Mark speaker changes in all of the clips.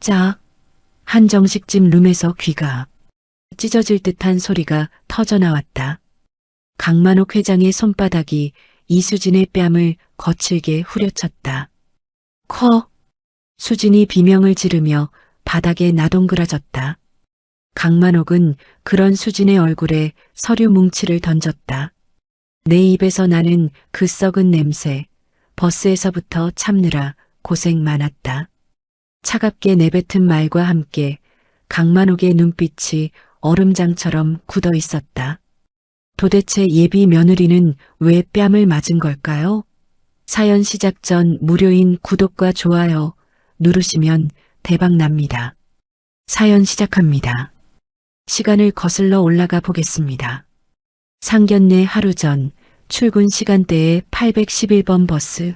Speaker 1: 짝. 한정식집 룸에서 귀가 찢어질 듯한 소리가 터져나왔다. 강만옥 회장의 손바닥이 이수진의 뺨을 거칠게 후려쳤다. 커. 수진이 비명을 지르며 바닥에 나동그라졌다. 강만옥은 그런 수진의 얼굴에 서류 뭉치를 던졌다. 내 입에서 나는 그 썩은 냄새, 버스에서부터 참느라 고생 많았다. 차갑게 내뱉은 말과 함께 강만옥의 눈빛이 얼음장처럼 굳어 있었다. 도대체 예비 며느리는 왜 뺨을 맞은 걸까요? 사연 시작 전 무료인 구독과 좋아요 누르시면 대박납니다. 사연 시작합니다. 시간을 거슬러 올라가 보겠습니다. 상견례 하루 전 출근 시간대에 811번 버스.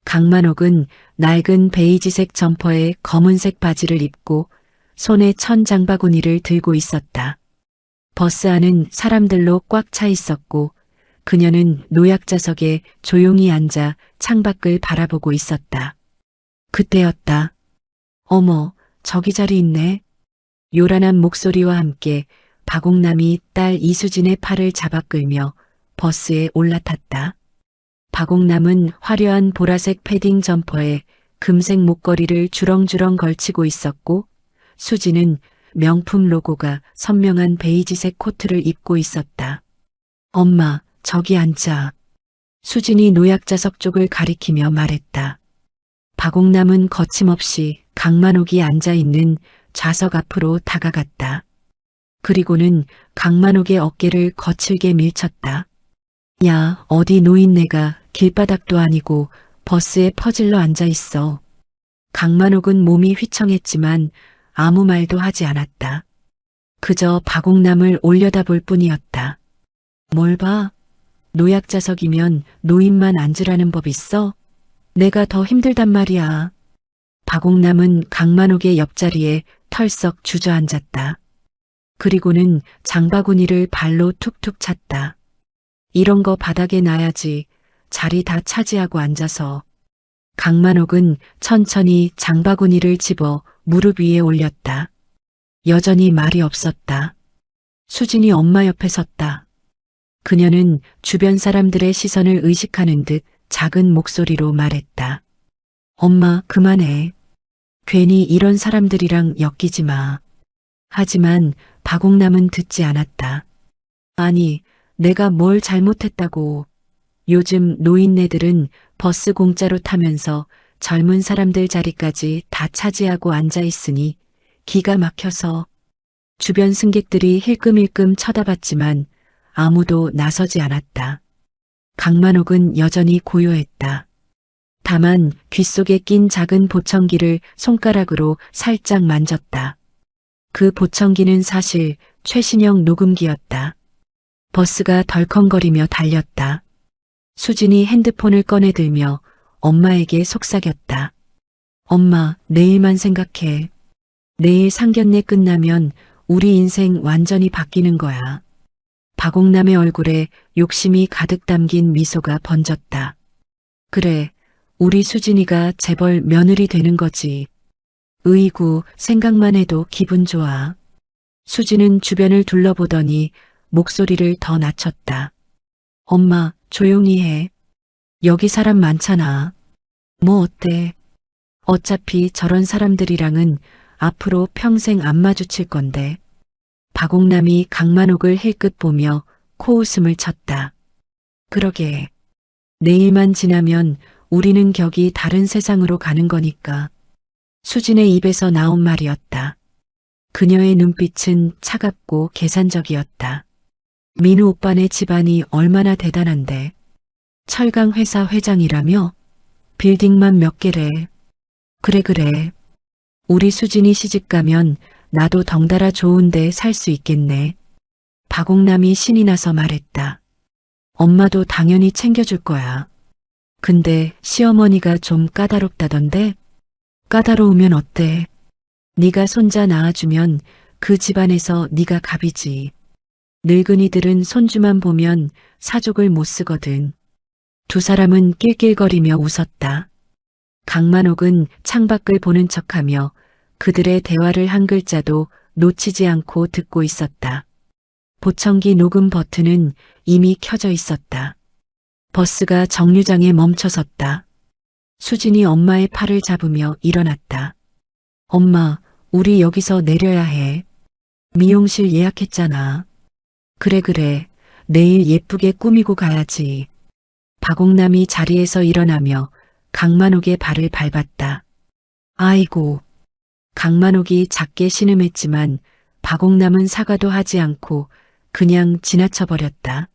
Speaker 1: 강만옥은 낡은 베이지색 점퍼에 검은색 바지를 입고 손에 천 장바구니를 들고 있었다. 버스 안은 사람들로 꽉 차 있었고 그녀는 노약자석에 조용히 앉아 창밖을 바라보고 있었다. 그때였다. 어머, 저기 자리 있네. 요란한 목소리와 함께 박옥남이 딸 이수진의 팔을 잡아 끌며 버스에 올라탔다. 박옥남은 화려한 보라색 패딩 점퍼에 금색 목걸이를 주렁주렁 걸치고 있었고 수진은 명품 로고가 선명한 베이지색 코트를 입고 있었다. 엄마, 저기 앉아. 수진이 노약자석 쪽을 가리키며 말했다. 박옥남은 거침없이 강만옥이 앉아있는 좌석 앞으로 다가갔다. 그리고는 강만옥의 어깨를 거칠게 밀쳤다. 야, 어디 노인네가 길바닥도 아니고 버스에 퍼질러 앉아있어. 강만옥은 몸이 휘청했지만 아무 말도 하지 않았다. 그저 박옥남을 올려다볼 뿐이었다. 뭘 봐? 노약자석이면 노인만 앉으라는 법 있어? 내가 더 힘들단 말이야. 박옥남은 강만옥의 옆자리에 털썩 주저앉았다. 그리고는 장바구니를 발로 툭툭 찼다. 이런 거 바닥에 놔야지. 자리 다 차지하고 앉아서. 강만옥은 천천히 장바구니를 집어 무릎 위에 올렸다. 여전히 말이 없었다. 수진이 엄마 옆에 섰다. 그녀는 주변 사람들의 시선을 의식하는 듯 작은 목소리로 말했다. 엄마, 그만해. 괜히 이런 사람들이랑 엮이지 마. 하지만 박옥남은 듣지 않았다. 아니, 내가 뭘 잘못했다고. 요즘 노인네들은 버스 공짜로 타면서 젊은 사람들 자리까지 다 차지하고 앉아있으니 기가 막혀서. 주변 승객들이 힐끔힐끔 쳐다봤지만 아무도 나서지 않았다. 강만옥은 여전히 고요했다. 다만 귓속에 낀 작은 보청기를 손가락으로 살짝 만졌다. 그 보청기는 사실 최신형 녹음기였다. 버스가 덜컹거리며 달렸다. 수진이 핸드폰을 꺼내들며 엄마에게 속삭였다. 엄마, 내일만 생각해. 내일 상견례 끝나면 우리 인생 완전히 바뀌는 거야. 박옥남의 얼굴에 욕심이 가득 담긴 미소가 번졌다. 그래, 우리 수진이가 재벌 며느리 되는 거지. 으이구, 생각만 해도 기분 좋아. 수진은 주변을 둘러보더니 목소리를 더 낮췄다. 엄마, 조용히 해. 여기 사람 많잖아. 뭐 어때? 어차피 저런 사람들이랑은 앞으로 평생 안 마주칠 건데. 박옥남이 강만옥을 힐끗 보며 코웃음을 쳤다. 그러게. 내일만 지나면 우리는 격이 다른 세상으로 가는 거니까. 수진의 입에서 나온 말이었다. 그녀의 눈빛은 차갑고 계산적이었다. 민우 오빠네 집안이 얼마나 대단한데. 철강 회사 회장이라며? 빌딩만 몇 개래. 그래. 우리 수진이 시집가면 나도 덩달아 좋은데 살 수 있겠네. 박옥남이 신이 나서 말했다. 엄마도 당연히 챙겨줄 거야. 근데 시어머니가 좀 까다롭다던데? 까다로우면 어때? 네가 손자 낳아주면 그 집안에서 네가 갑이지. 늙은이들은 손주만 보면 사족을 못 쓰거든. 두 사람은 낄낄거리며 웃었다. 강만옥은 창밖을 보는 척하며 그들의 대화를 한 글자도 놓치지 않고 듣고 있었다. 보청기 녹음 버튼은 이미 켜져 있었다. 버스가 정류장에 멈춰섰다. 수진이 엄마의 팔을 잡으며 일어났다. 엄마, 우리 여기서 내려야 해. 미용실 예약했잖아. 그래. 내일 예쁘게 꾸미고 가야지. 박옥남이 자리에서 일어나며 강만옥의 발을 밟았다. 아이고. 강만옥이 작게 신음했지만 박옥남은 사과도 하지 않고 그냥 지나쳐버렸다.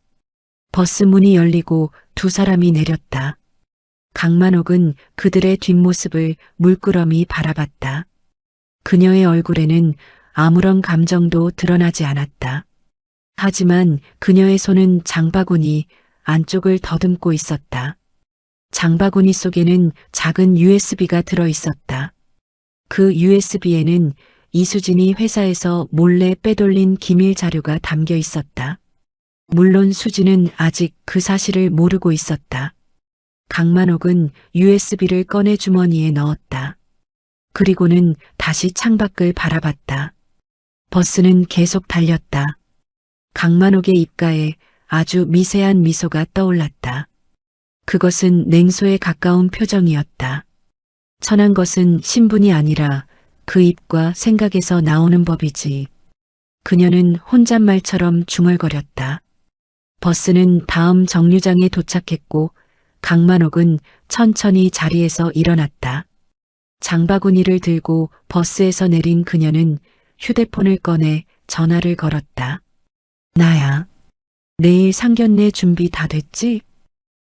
Speaker 1: 버스 문이 열리고 두 사람이 내렸다. 강만옥은 그들의 뒷모습을 물끄러미 바라봤다. 그녀의 얼굴에는 아무런 감정도 드러나지 않았다. 하지만 그녀의 손은 장바구니 안쪽을 더듬고 있었다. 장바구니 속에는 작은 USB가 들어 있었다. 그 USB에는 이수진이 회사에서 몰래 빼돌린 기밀 자료가 담겨 있었다. 물론 수진은 아직 그 사실을 모르고 있었다. 강만옥은 USB를 꺼내 주머니에 넣었다. 그리고는 다시 창밖을 바라봤다. 버스는 계속 달렸다. 강만옥의 입가에 아주 미세한 미소가 떠올랐다. 그것은 냉소에 가까운 표정이었다. 천한 것은 신분이 아니라 그 입과 생각에서 나오는 법이지. 그녀는 혼잣말처럼 중얼거렸다. 버스는 다음 정류장에 도착했고 강만옥은 천천히 자리에서 일어났다. 장바구니를 들고 버스에서 내린 그녀는 휴대폰을 꺼내 전화를 걸었다. 나야. 내일 상견례 준비 다 됐지?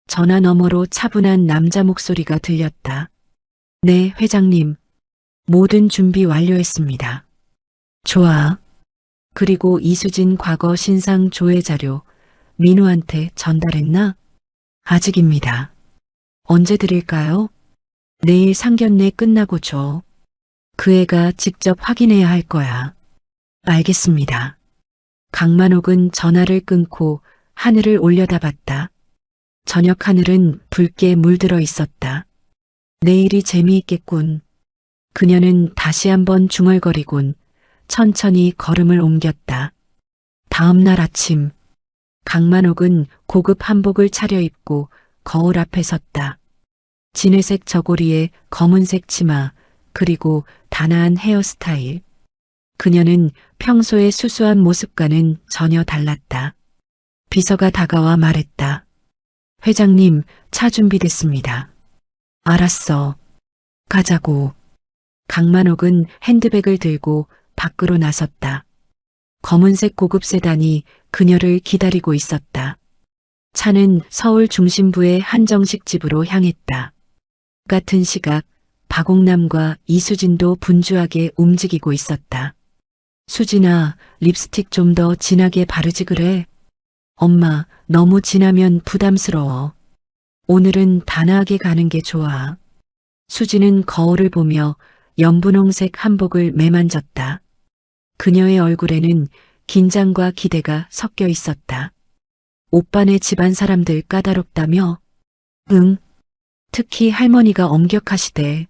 Speaker 1: 전화 너머로 차분한 남자 목소리가 들렸다. 네, 회장님. 모든 준비 완료했습니다. 좋아. 그리고 이수진 과거 신상 조회 자료 민우한테 전달했나? 아직입니다. 언제 드릴까요? 내일 상견례 끝나고 줘. 그 애가 직접 확인해야 할 거야. 알겠습니다. 강만옥은 전화를 끊고 하늘을 올려다봤다. 저녁 하늘은 붉게 물들어 있었다. 내일이 재미있겠군. 그녀는 다시 한번 중얼거리곤 천천히 걸음을 옮겼다. 다음 날 아침 강만옥은 고급 한복을 차려입고 거울 앞에 섰다. 진회색 저고리에 검은색 치마 그리고 단아한 헤어스타일. 그녀는 평소의 수수한 모습과는 전혀 달랐다. 비서가 다가와 말했다. 회장님, 차 준비됐습니다. 알았어. 가자고. 강만옥은 핸드백을 들고 밖으로 나섰다. 검은색 고급 세단이 그녀를 기다리고 있었다. 차는 서울 중심부의 한정식 집으로 향했다. 같은 시각 박옥남과 이수진도 분주하게 움직이고 있었다. 수진아, 립스틱 좀 더 진하게 바르지 그래? 엄마, 너무 진하면 부담스러워. 오늘은 단아하게 가는 게 좋아. 수진은 거울을 보며 연분홍색 한복을 매만졌다. 그녀의 얼굴에는 긴장과 기대가 섞여 있었다. 오빠네 집안 사람들 까다롭다며? 응. 특히 할머니가 엄격하시대.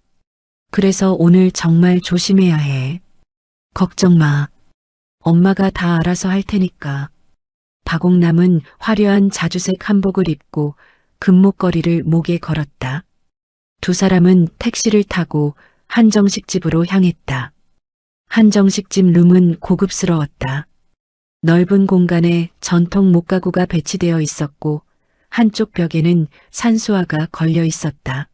Speaker 1: 그래서 오늘 정말 조심해야 해. 걱정 마. 엄마가 다 알아서 할 테니까. 박옥남은 화려한 자주색 한복을 입고 금목걸이를 목에 걸었다. 두 사람은 택시를 타고 한정식 집으로 향했다. 한정식 집 룸은 고급스러웠다. 넓은 공간에 전통 목가구가 배치되어 있었고 한쪽 벽에는 산수화가 걸려 있었다.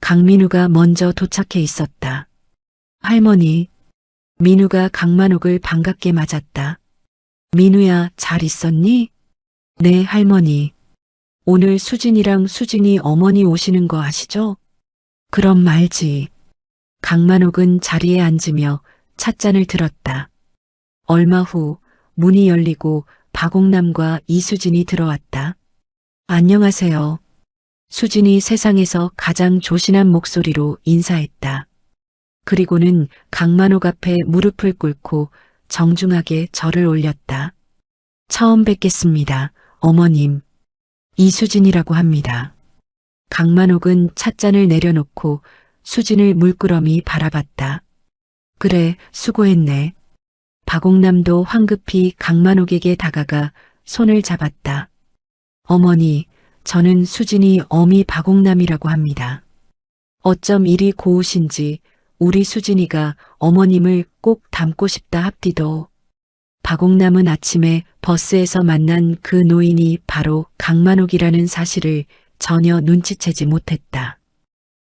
Speaker 1: 강민우가 먼저 도착해 있었다. 할머니. 민우가 강만옥을 반갑게 맞았다. 민우야, 잘 있었니? 네, 할머니. 오늘 수진이랑 수진이 어머니 오시는 거 아시죠? 그럼 말지. 강만옥은 자리에 앉으며 찻잔을 들었다. 얼마 후 문이 열리고 박옥남과 이수진이 들어왔다. 안녕하세요. 수진이 세상에서 가장 조신한 목소리로 인사했다. 그리고는 강만옥 앞에 무릎을 꿇고 정중하게 절을 올렸다. 처음 뵙겠습니다, 어머님. 이수진이라고 합니다. 강만옥은 찻잔을 내려놓고 수진을 물끄러미 바라봤다. 그래, 수고했네. 박옥남도 황급히 강만옥에게 다가가 손을 잡았다. 어머니, 저는 수진이 어미 박옥남이라고 합니다. 어쩜 이리 고우신지 우리 수진이가 어머님을 꼭 닮고 싶다 합디도. 박옥남은 아침에 버스에서 만난 그 노인이 바로 강만옥이라는 사실을 전혀 눈치채지 못했다.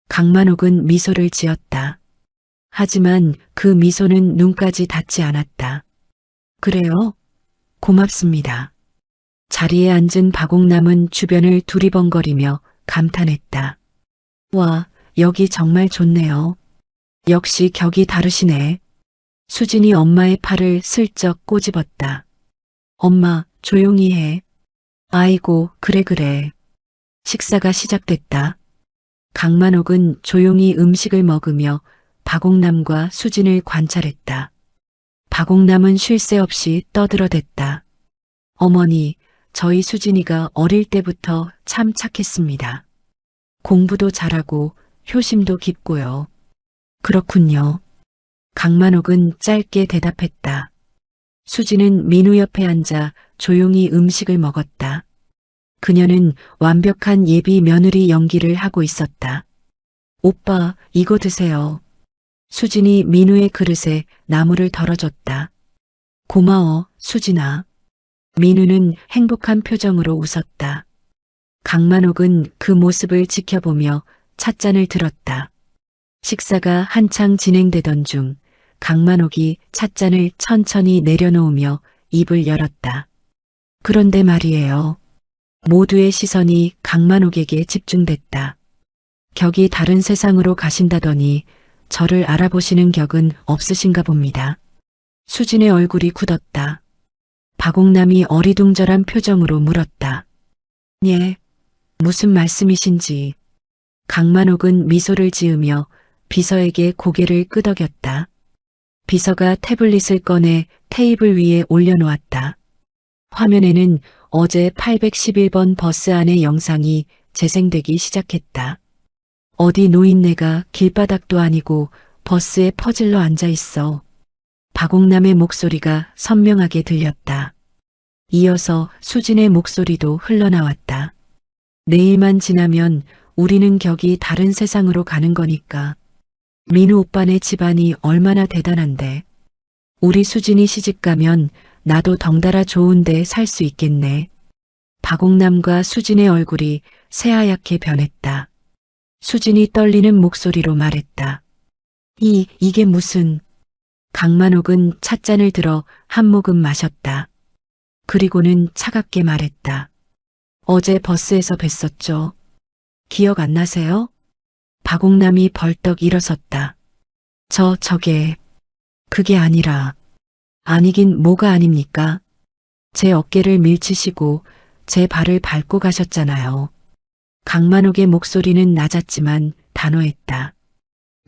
Speaker 1: 강만옥은 미소를 지었다. 하지만 그 미소는 눈까지 닿지 않았다. 그래요? 고맙습니다. 자리에 앉은 박옥남은 주변을 두리번거리며 감탄했다. 와, 여기 정말 좋네요. 역시 격이 다르시네. 수진이 엄마의 팔을 슬쩍 꼬집었다. 엄마, 조용히 해. 아이고, 그래. 식사가 시작됐다. 강만옥은 조용히 음식을 먹으며 박옥남과 수진을 관찰했다. 박옥남은 쉴 새 없이 떠들어댔다. 어머니, 저희 수진이가 어릴 때부터 참 착했습니다. 공부도 잘하고 효심도 깊고요. 그렇군요. 강만옥은 짧게 대답했다. 수진은 민우 옆에 앉아 조용히 음식을 먹었다. 그녀는 완벽한 예비 며느리 연기를 하고 있었다. 오빠, 이거 드세요. 수진이 민우의 그릇에 나물을 덜어줬다. 고마워, 수진아. 민우는 행복한 표정으로 웃었다. 강만옥은 그 모습을 지켜보며 찻잔을 들었다. 식사가 한창 진행되던 중 강만옥이 찻잔을 천천히 내려놓으며 입을 열었다. 그런데 말이에요. 모두의 시선이 강만옥에게 집중됐다. 격이 다른 세상으로 가신다더니 저를 알아보시는 격은 없으신가 봅니다. 수진의 얼굴이 굳었다. 박옥남이 어리둥절한 표정으로 물었다. 예, 무슨 말씀이신지. 강만옥은 미소를 지으며 비서에게 고개를 끄덕였다. 비서가 태블릿을 꺼내 테이블 위에 올려놓았다. 화면에는 어제 811번 버스 안의 영상이 재생되기 시작했다. 어디 노인네가 길바닥도 아니고 버스에 퍼질러 앉아 있어. 박옥남의 목소리가 선명하게 들렸다. 이어서 수진의 목소리도 흘러나왔다. 내일만 지나면 우리는 격이 다른 세상으로 가는 거니까. 민우 오빠네 집안이 얼마나 대단한데. 우리 수진이 시집가면 나도 덩달아 좋은데 살 수 있겠네. 박옥남과 수진의 얼굴이 새하얗게 변했다. 수진이 떨리는 목소리로 말했다. 이게 무슨... 강만옥은 찻잔을 들어 한 모금 마셨다. 그리고는 차갑게 말했다. 어제 버스에서 뵀었죠. 기억 안 나세요? 박옥남이 벌떡 일어섰다. 그게 아니라... 아니긴 뭐가 아닙니까? 제 어깨를 밀치시고 제 발을 밟고 가셨잖아요. 강만옥의 목소리는 낮았지만 단호했다.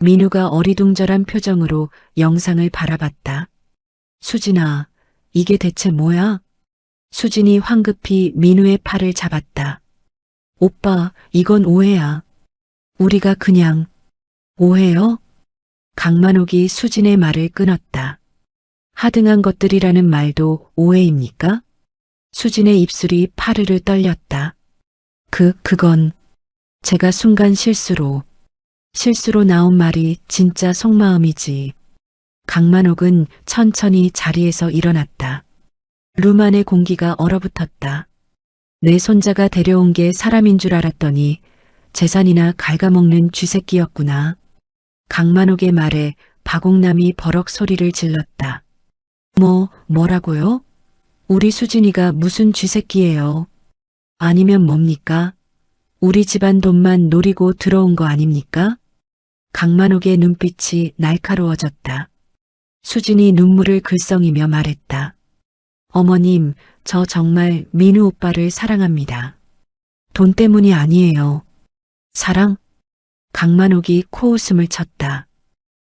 Speaker 1: 민우가 어리둥절한 표정으로 영상을 바라봤다. 수진아, 이게 대체 뭐야? 수진이 황급히 민우의 팔을 잡았다. 오빠, 이건 오해야. 우리가 그냥... 오해요? 강만옥이 수진의 말을 끊었다. 하등한 것들이라는 말도 오해입니까? 수진의 입술이 파르르 떨렸다. 그건 제가 순간 실수로 나온 말이 진짜 속마음이지. 강만옥은 천천히 자리에서 일어났다. 룸 안의 공기가 얼어붙었다. 내 손자가 데려온 게 사람인 줄 알았더니 재산이나 갉아먹는 쥐새끼였구나. 강만옥의 말에 박옥남이 버럭 소리를 질렀다. 뭐라고요? 우리 수진이가 무슨 쥐새끼예요? 아니면 뭡니까? 우리 집안 돈만 노리고 들어온 거 아닙니까? 강만옥의 눈빛이 날카로워졌다. 수진이 눈물을 글썽이며 말했다. 어머님, 저 정말 민우 오빠를 사랑합니다. 돈 때문이 아니에요. 사랑? 강만옥이 코웃음을 쳤다.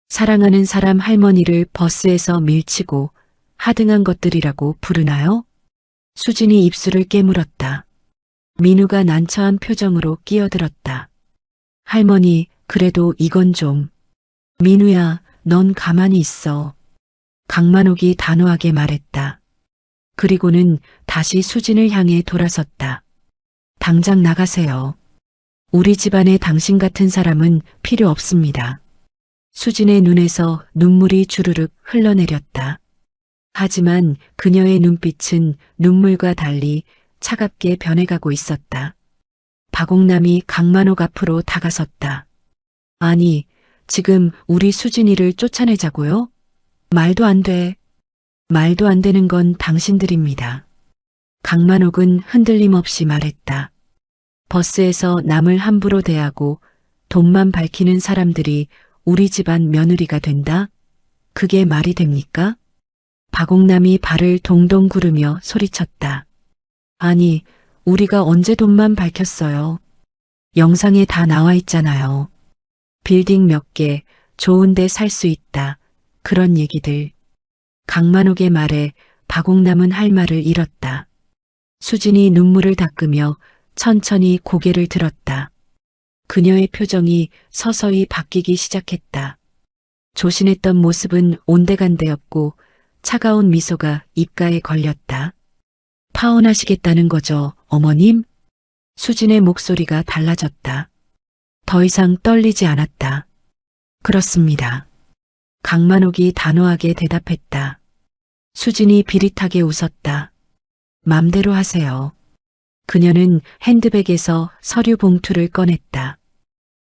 Speaker 1: 사랑하는 사람 할머니를 버스에서 밀치고 하등한 것들이라고 부르나요? 수진이 입술을 깨물었다. 민우가 난처한 표정으로 끼어들었다. 할머니, 그래도 이건 좀... 민우야, 넌 가만히 있어. 강만옥이 단호하게 말했다. 그리고는 다시 수진을 향해 돌아섰다. 당장 나가세요. 우리 집안에 당신 같은 사람은 필요 없습니다. 수진의 눈에서 눈물이 주르륵 흘러내렸다. 하지만 그녀의 눈빛은 눈물과 달리 차갑게 변해가고 있었다. 박옥남이 강만옥 앞으로 다가섰다. 아니, 지금 우리 수진이를 쫓아내자고요? 말도 안 돼. 말도 안 되는 건 당신들입니다. 강만옥은 흔들림 없이 말했다. 버스에서 남을 함부로 대하고 돈만 밝히는 사람들이 우리 집안 며느리가 된다? 그게 말이 됩니까? 박옥남이 발을 동동 구르며 소리쳤다. 아니, 우리가 언제 돈만 밝혔어요? 영상에 다 나와 있잖아요. 빌딩 몇 개, 좋은 데 살 수 있다. 그런 얘기들. 강만옥의 말에 박옥남은 할 말을 잃었다. 수진이 눈물을 닦으며 천천히 고개를 들었다. 그녀의 표정이 서서히 바뀌기 시작했다. 조신했던 모습은 온데간데였고 차가운 미소가 입가에 걸렸다. 파혼하시겠다는 거죠, 어머님? 수진의 목소리가 달라졌다. 더 이상 떨리지 않았다. 그렇습니다. 강만옥이 단호하게 대답했다. 수진이 비릿하게 웃었다. 맘대로 하세요. 그녀는 핸드백에서 서류 봉투를 꺼냈다.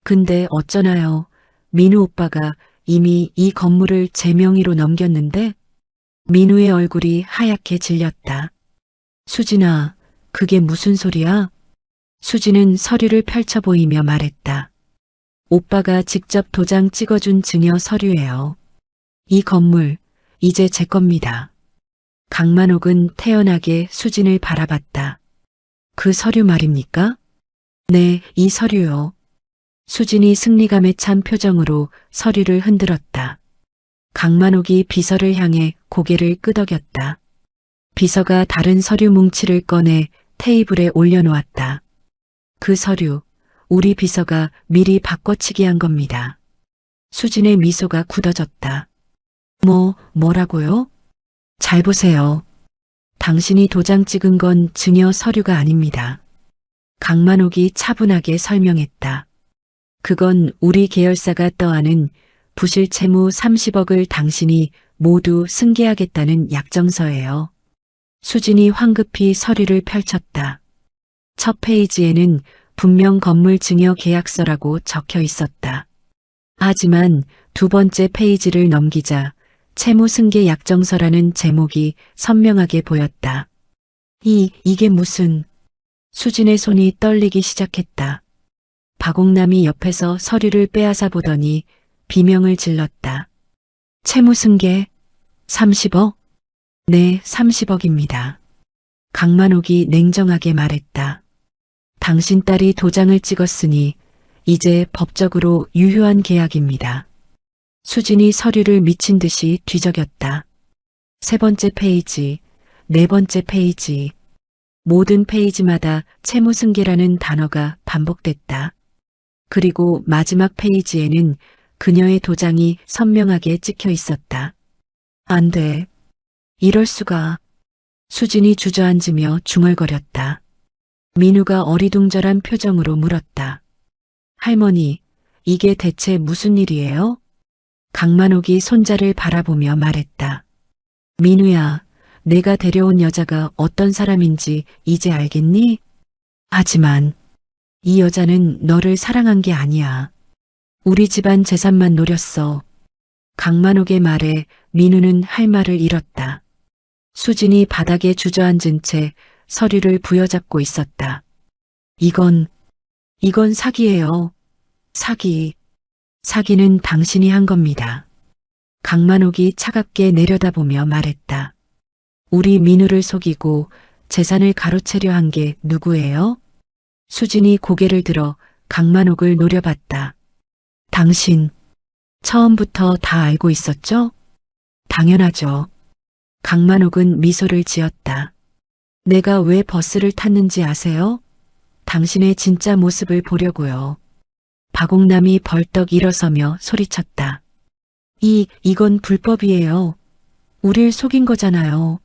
Speaker 1: 근데 어쩌나요? 민우 오빠가 이미 이 건물을 제 명의로 넘겼는데? 민우의 얼굴이 하얗게 질렸다. 수진아, 그게 무슨 소리야? 수진은 서류를 펼쳐 보이며 말했다. 오빠가 직접 도장 찍어준 증여 서류예요. 이 건물, 이제 제 겁니다. 강만옥은 태연하게 수진을 바라봤다. 그 서류 말입니까? 네, 이 서류요. 수진이 승리감에 찬 표정으로 서류를 흔들었다. 강만옥이 비서를 향해 고개를 끄덕였다. 비서가 다른 서류 뭉치를 꺼내 테이블에 올려놓았다. 그 서류, 우리 비서가 미리 바꿔치기 한 겁니다. 수진의 미소가 굳어졌다. 뭐라고요? 잘 보세요. 당신이 도장 찍은 건 증여 서류가 아닙니다. 강만옥이 차분하게 설명했다. 그건 우리 계열사가 떠안은 부실 채무 30억을 당신이 모두 승계하겠다는 약정서예요. 수진이 황급히 서류를 펼쳤다. 첫 페이지에는 분명 건물 증여 계약서라고 적혀 있었다. 하지만 두 번째 페이지를 넘기자 채무 승계 약정서라는 제목이 선명하게 보였다. 이게 무슨... 수진의 손이 떨리기 시작했다. 박옥남이 옆에서 서류를 빼앗아 보더니 비명을 질렀다. 채무 승계 30억? 네, 30억입니다. 강만옥이 냉정하게 말했다. 당신 딸이 도장을 찍었으니 이제 법적으로 유효한 계약입니다. 수진이 서류를 미친 듯이 뒤적였다. 세 번째 페이지, 네 번째 페이지. 모든 페이지마다 채무승계라는 단어가 반복됐다. 그리고 마지막 페이지에는 그녀의 도장이 선명하게 찍혀 있었다. 안 돼. 이럴 수가. 수진이 주저앉으며 중얼거렸다. 민우가 어리둥절한 표정으로 물었다. 할머니, 이게 대체 무슨 일이에요? 강만옥이 손자를 바라보며 말했다. 민우야, 내가 데려온 여자가 어떤 사람인지 이제 알겠니? 하지만 이 여자는 너를 사랑한 게 아니야. 우리 집안 재산만 노렸어. 강만옥의 말에 민우는 할 말을 잃었다. 수진이 바닥에 주저앉은 채 서류를 부여잡고 있었다. 이건 사기예요. 사기. 사기는 당신이 한 겁니다. 강만옥이 차갑게 내려다보며 말했다. 우리 민우를 속이고 재산을 가로채려 한 게 누구예요? 수진이 고개를 들어 강만옥을 노려봤다. 당신, 처음부터 다 알고 있었죠? 당연하죠. 강만옥은 미소를 지었다. 내가 왜 버스를 탔는지 아세요? 당신의 진짜 모습을 보려고요. 박옥남이 벌떡 일어서며 소리쳤다. 이건 불법이에요. 우릴 속인 거잖아요.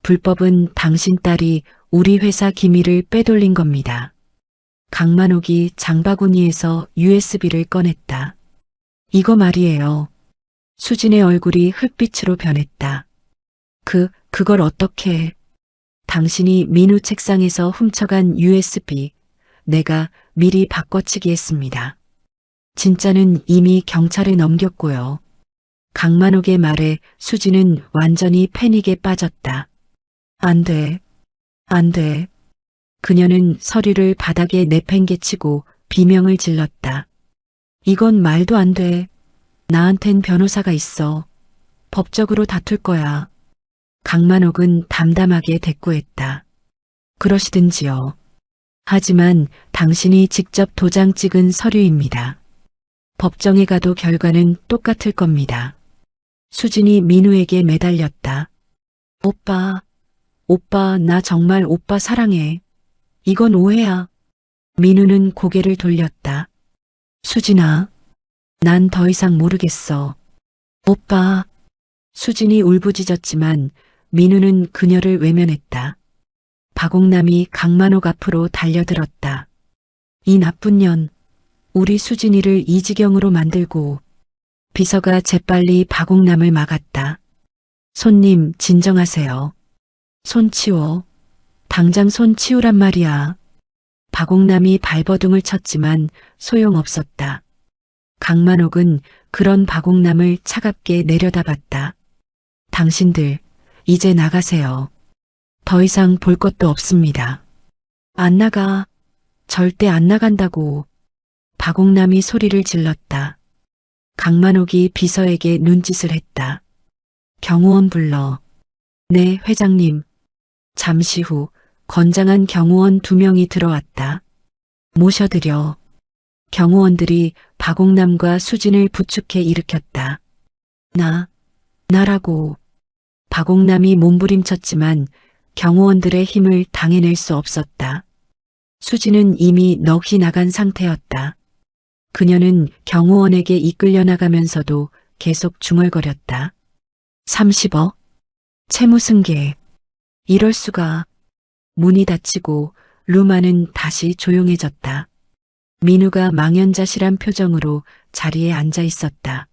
Speaker 1: 불법은 당신 딸이 우리 회사 기밀을 빼돌린 겁니다. 강만옥이 장바구니에서 USB를 꺼냈다. 이거 말이에요. 수진의 얼굴이 흙빛으로 변했다. 그걸 어떻게? 당신이 민우 책상에서 훔쳐간 USB, 내가 미리 바꿔치기 했습니다. 진짜는 이미 경찰에 넘겼고요. 강만옥의 말에 수진은 완전히 패닉에 빠졌다. 안 돼. 안 돼. 그녀는 서류를 바닥에 내팽개치고 비명을 질렀다. 이건 말도 안 돼. 나한텐 변호사가 있어. 법적으로 다툴 거야. 강만옥은 담담하게 대꾸했다. 그러시든지요. 하지만 당신이 직접 도장 찍은 서류입니다. 법정에 가도 결과는 똑같을 겁니다. 수진이 민우에게 매달렸다. 오빠, 나 정말 오빠 사랑해. 이건 오해야. 민우는 고개를 돌렸다. 수진아, 난 더 이상 모르겠어. 오빠. 수진이 울부짖었지만 민우는 그녀를 외면했다. 박옥남이 강만옥 앞으로 달려들었다. 이 나쁜 년, 우리 수진이를 이 지경으로 만들고. 비서가 재빨리 박옥남을 막았다. 손님, 진정하세요. 손 치워. 당장 손 치우란 말이야. 박옥남이 발버둥을 쳤지만 소용없었다. 강만옥은 그런 박옥남을 차갑게 내려다봤다. 당신들, 이제 나가세요. 더 이상 볼 것도 없습니다. 안 나가. 절대 안 나간다고. 박옥남이 소리를 질렀다. 강만옥이 비서에게 눈짓을 했다. 경호원 불러. 네, 회장님. 잠시 후 건장한 경호원 2명이 들어왔다. 모셔드려. 경호원들이 박옥남과 수진을 부축해 일으켰다. 나라고. 박옥남이 몸부림쳤지만 경호원들의 힘을 당해낼 수 없었다. 수진은 이미 넋이 나간 상태였다. 그녀는 경호원에게 이끌려 나가면서도 계속 중얼거렸다. 30억? 채무승계. 이럴 수가. 문이 닫히고 루마는 다시 조용해졌다. 민우가 망연자실한 표정으로 자리에 앉아 있었다.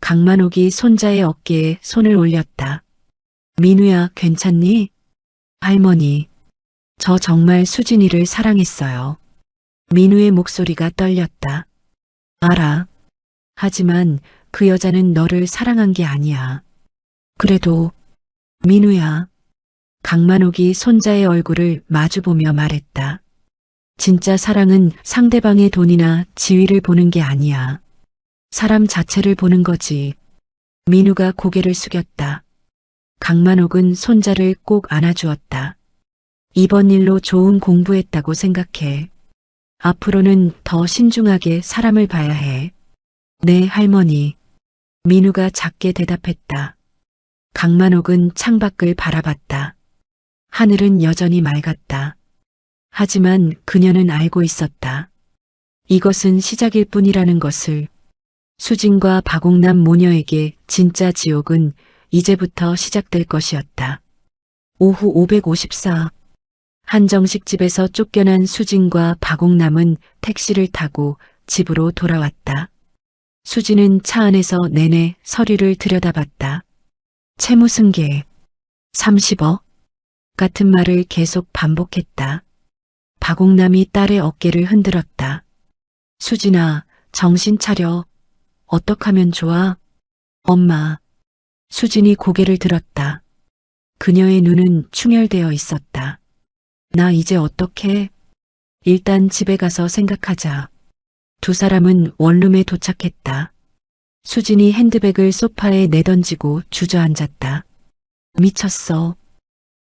Speaker 1: 강만옥이 손자의 어깨에 손을 올렸다. 민우야, 괜찮니? 할머니, 저 정말 수진이를 사랑했어요. 민우의 목소리가 떨렸다. 알아. 하지만 그 여자는 너를 사랑한 게 아니야. 그래도 민우야. 강만옥이 손자의 얼굴을 마주보며 말했다. 진짜 사랑은 상대방의 돈이나 지위를 보는 게 아니야. 사람 자체를 보는 거지. 민우가 고개를 숙였다. 강만옥은 손자를 꼭 안아주었다. 이번 일로 좋은 공부했다고 생각해. 앞으로는 더 신중하게 사람을 봐야 해. 네, 할머니. 민우가 작게 대답했다. 강만옥은 창밖을 바라봤다. 하늘은 여전히 맑았다. 하지만 그녀는 알고 있었다. 이것은 시작일 뿐이라는 것을. 수진과 박옥남 모녀에게 진짜 지옥은 이제부터 시작될 것이었다. 오후 554. 한정식 집에서 쫓겨난 수진과 박옥남은 택시를 타고 집으로 돌아왔다. 수진은 차 안에서 내내 서류를 들여다봤다. 채무승계, 30억 같은 말을 계속 반복했다. 박옥남이 딸의 어깨를 흔들었다. 수진아, 정신 차려. 어떡하면 좋아? 엄마. 수진이 고개를 들었다. 그녀의 눈은 충혈되어 있었다. 나 이제 어떡해? 일단 집에 가서 생각하자. 두 사람은 원룸에 도착했다. 수진이 핸드백을 소파에 내던지고 주저앉았다. 미쳤어.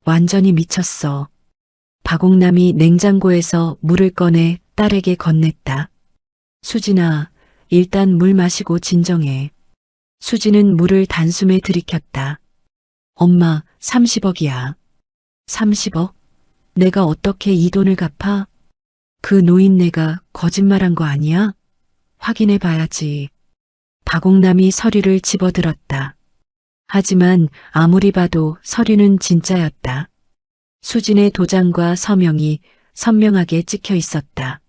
Speaker 1: 완전히 미쳤어. 박옥남이 냉장고에서 물을 꺼내 딸에게 건넸다. 수진아, 일단 물 마시고 진정해. 수진은 물을 단숨에 들이켰다. 엄마, 30억이야. 30억? 내가 어떻게 이 돈을 갚아? 그 노인네가 거짓말한 거 아니야? 확인해 봐야지. 박옥남이 서류를 집어들었다. 하지만 아무리 봐도 서류는 진짜였다. 수진의 도장과 서명이 선명하게 찍혀 있었다.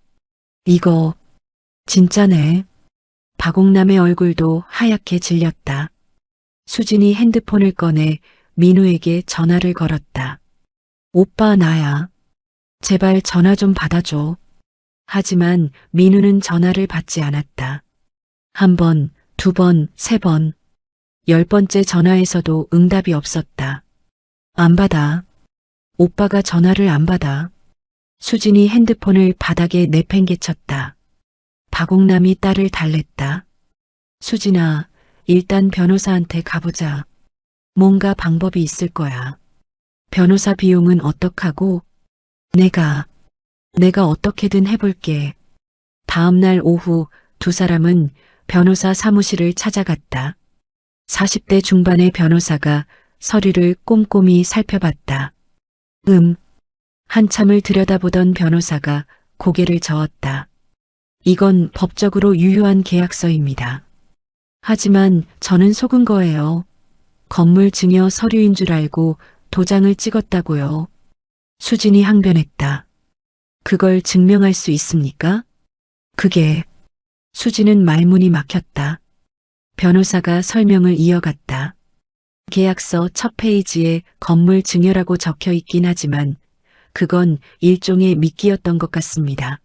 Speaker 1: 이거 진짜네. 박옥남의 얼굴도 하얗게 질렸다. 수진이 핸드폰을 꺼내 민우에게 전화를 걸었다. 오빠 나야. 제발 전화 좀 받아줘. 하지만 민우는 전화를 받지 않았다. 한 번, 두 번, 세 번. 10번째 전화에서도 응답이 없었다. 안 받아. 오빠가 전화를 안 받아. 수진이 핸드폰을 바닥에 내팽개쳤다. 박옥남이 딸을 달랬다. 수진아, 일단 변호사한테 가보자. 뭔가 방법이 있을 거야. 변호사 비용은 어떡하고? 내가 어떻게든 해볼게. 다음 날 오후 두 사람은 변호사 사무실을 찾아갔다. 40대 중반의 변호사가 서류를 꼼꼼히 살펴봤다. 한참을 들여다보던 변호사가 고개를 저었다. 이건 법적으로 유효한 계약서입니다. 하지만 저는 속은 거예요. 건물 증여 서류인 줄 알고 도장을 찍었다고요. 수진이 항변했다. 그걸 증명할 수 있습니까? 그게 수진은 말문이 막혔다. 변호사가 설명을 이어갔다. 계약서 첫 페이지에 건물 증여라고 적혀 있긴 하지만 그건 일종의 미끼였던 것 같습니다.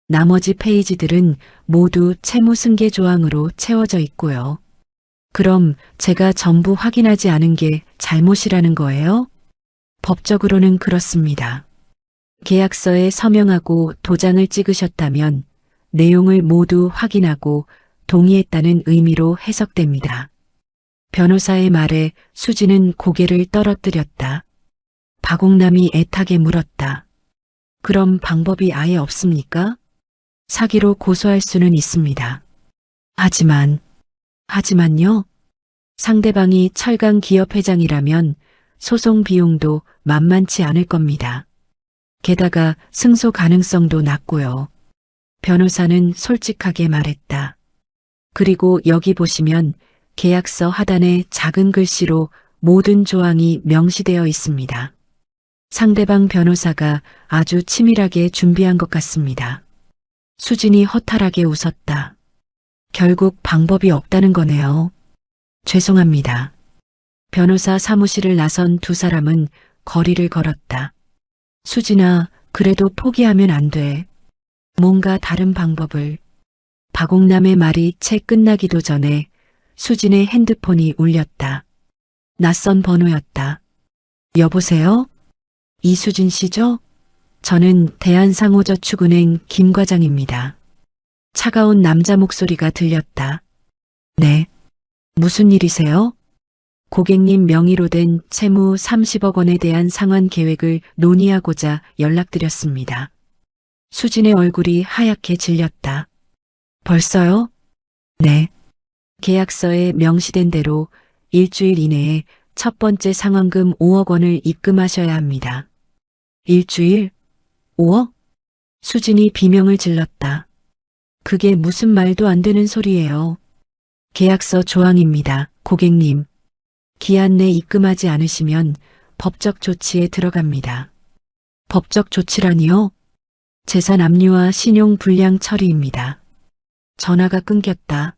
Speaker 1: 나머지 페이지들은 모두 채무 승계 조항으로 채워져 있고요. 그럼 제가 전부 확인하지 않은 게 잘못이라는 거예요? 법적으로는 그렇습니다. 계약서에 서명하고 도장을 찍으셨다면 내용을 모두 확인하고 동의했다는 의미로 해석됩니다. 변호사의 말에 수진은 고개를 떨어뜨렸다. 박옥남이 애타게 물었다. 그럼 방법이 아예 없습니까? 사기로 고소할 수는 있습니다. 하지만요? 상대방이 철강 기업 회장이라면 소송 비용도 만만치 않을 겁니다. 게다가 승소 가능성도 낮고요. 변호사는 솔직하게 말했다. 그리고 여기 보시면 계약서 하단에 작은 글씨로 모든 조항이 명시되어 있습니다. 상대방 변호사가 아주 치밀하게 준비한 것 같습니다. 수진이 허탈하게 웃었다. 결국 방법이 없다는 거네요. 죄송합니다. 변호사 사무실을 나선 두 사람은 거리를 걸었다. 수진아, 그래도 포기하면 안 돼. 뭔가 다른 방법을. 박옥남의 말이 채 끝나기도 전에 수진의 핸드폰이 울렸다. 낯선 번호였다. 여보세요? 이수진 씨죠? 저는 대한상호저축은행 김 과장입니다. 차가운 남자 목소리가 들렸다. 네. 무슨 일이세요? 고객님 명의로 된 채무 30억 원에 대한 상환 계획을 논의하고자 연락드렸습니다. 수진의 얼굴이 하얗게 질렸다. 벌써요? 네. 계약서에 명시된 대로 일주일 이내에 첫 번째 상환금 5억 원을 입금하셔야 합니다. 일주일? 5억? 수진이 비명을 질렀다. 그게 무슨 말도 안 되는 소리예요. 계약서 조항입니다, 고객님. 기한 내 입금하지 않으시면 법적 조치에 들어갑니다. 법적 조치라니요? 재산 압류와 신용 불량 처리입니다. 전화가 끊겼다.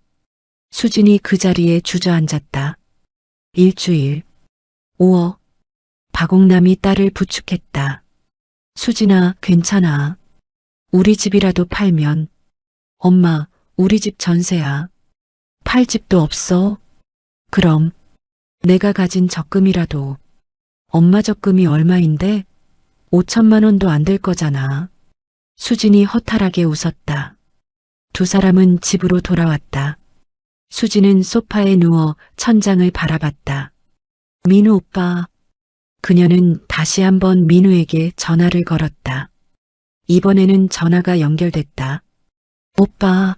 Speaker 1: 수진이 그 자리에 주저앉았다. 일주일. 5억. 박옥남이 딸을 부축했다. 수진아, 괜찮아. 우리 집이라도 팔면. 엄마, 우리 집 전세야. 팔 집도 없어. 그럼 내가 가진 적금이라도. 엄마 적금이 얼마인데? 5천만 원도 안 될 거잖아. 수진이 허탈하게 웃었다. 두 사람은 집으로 돌아왔다. 수진은 소파에 누워 천장을 바라봤다. 민우 오빠. 그녀는 다시 한번 민우에게 전화를 걸었다. 이번에는 전화가 연결됐다. 오빠.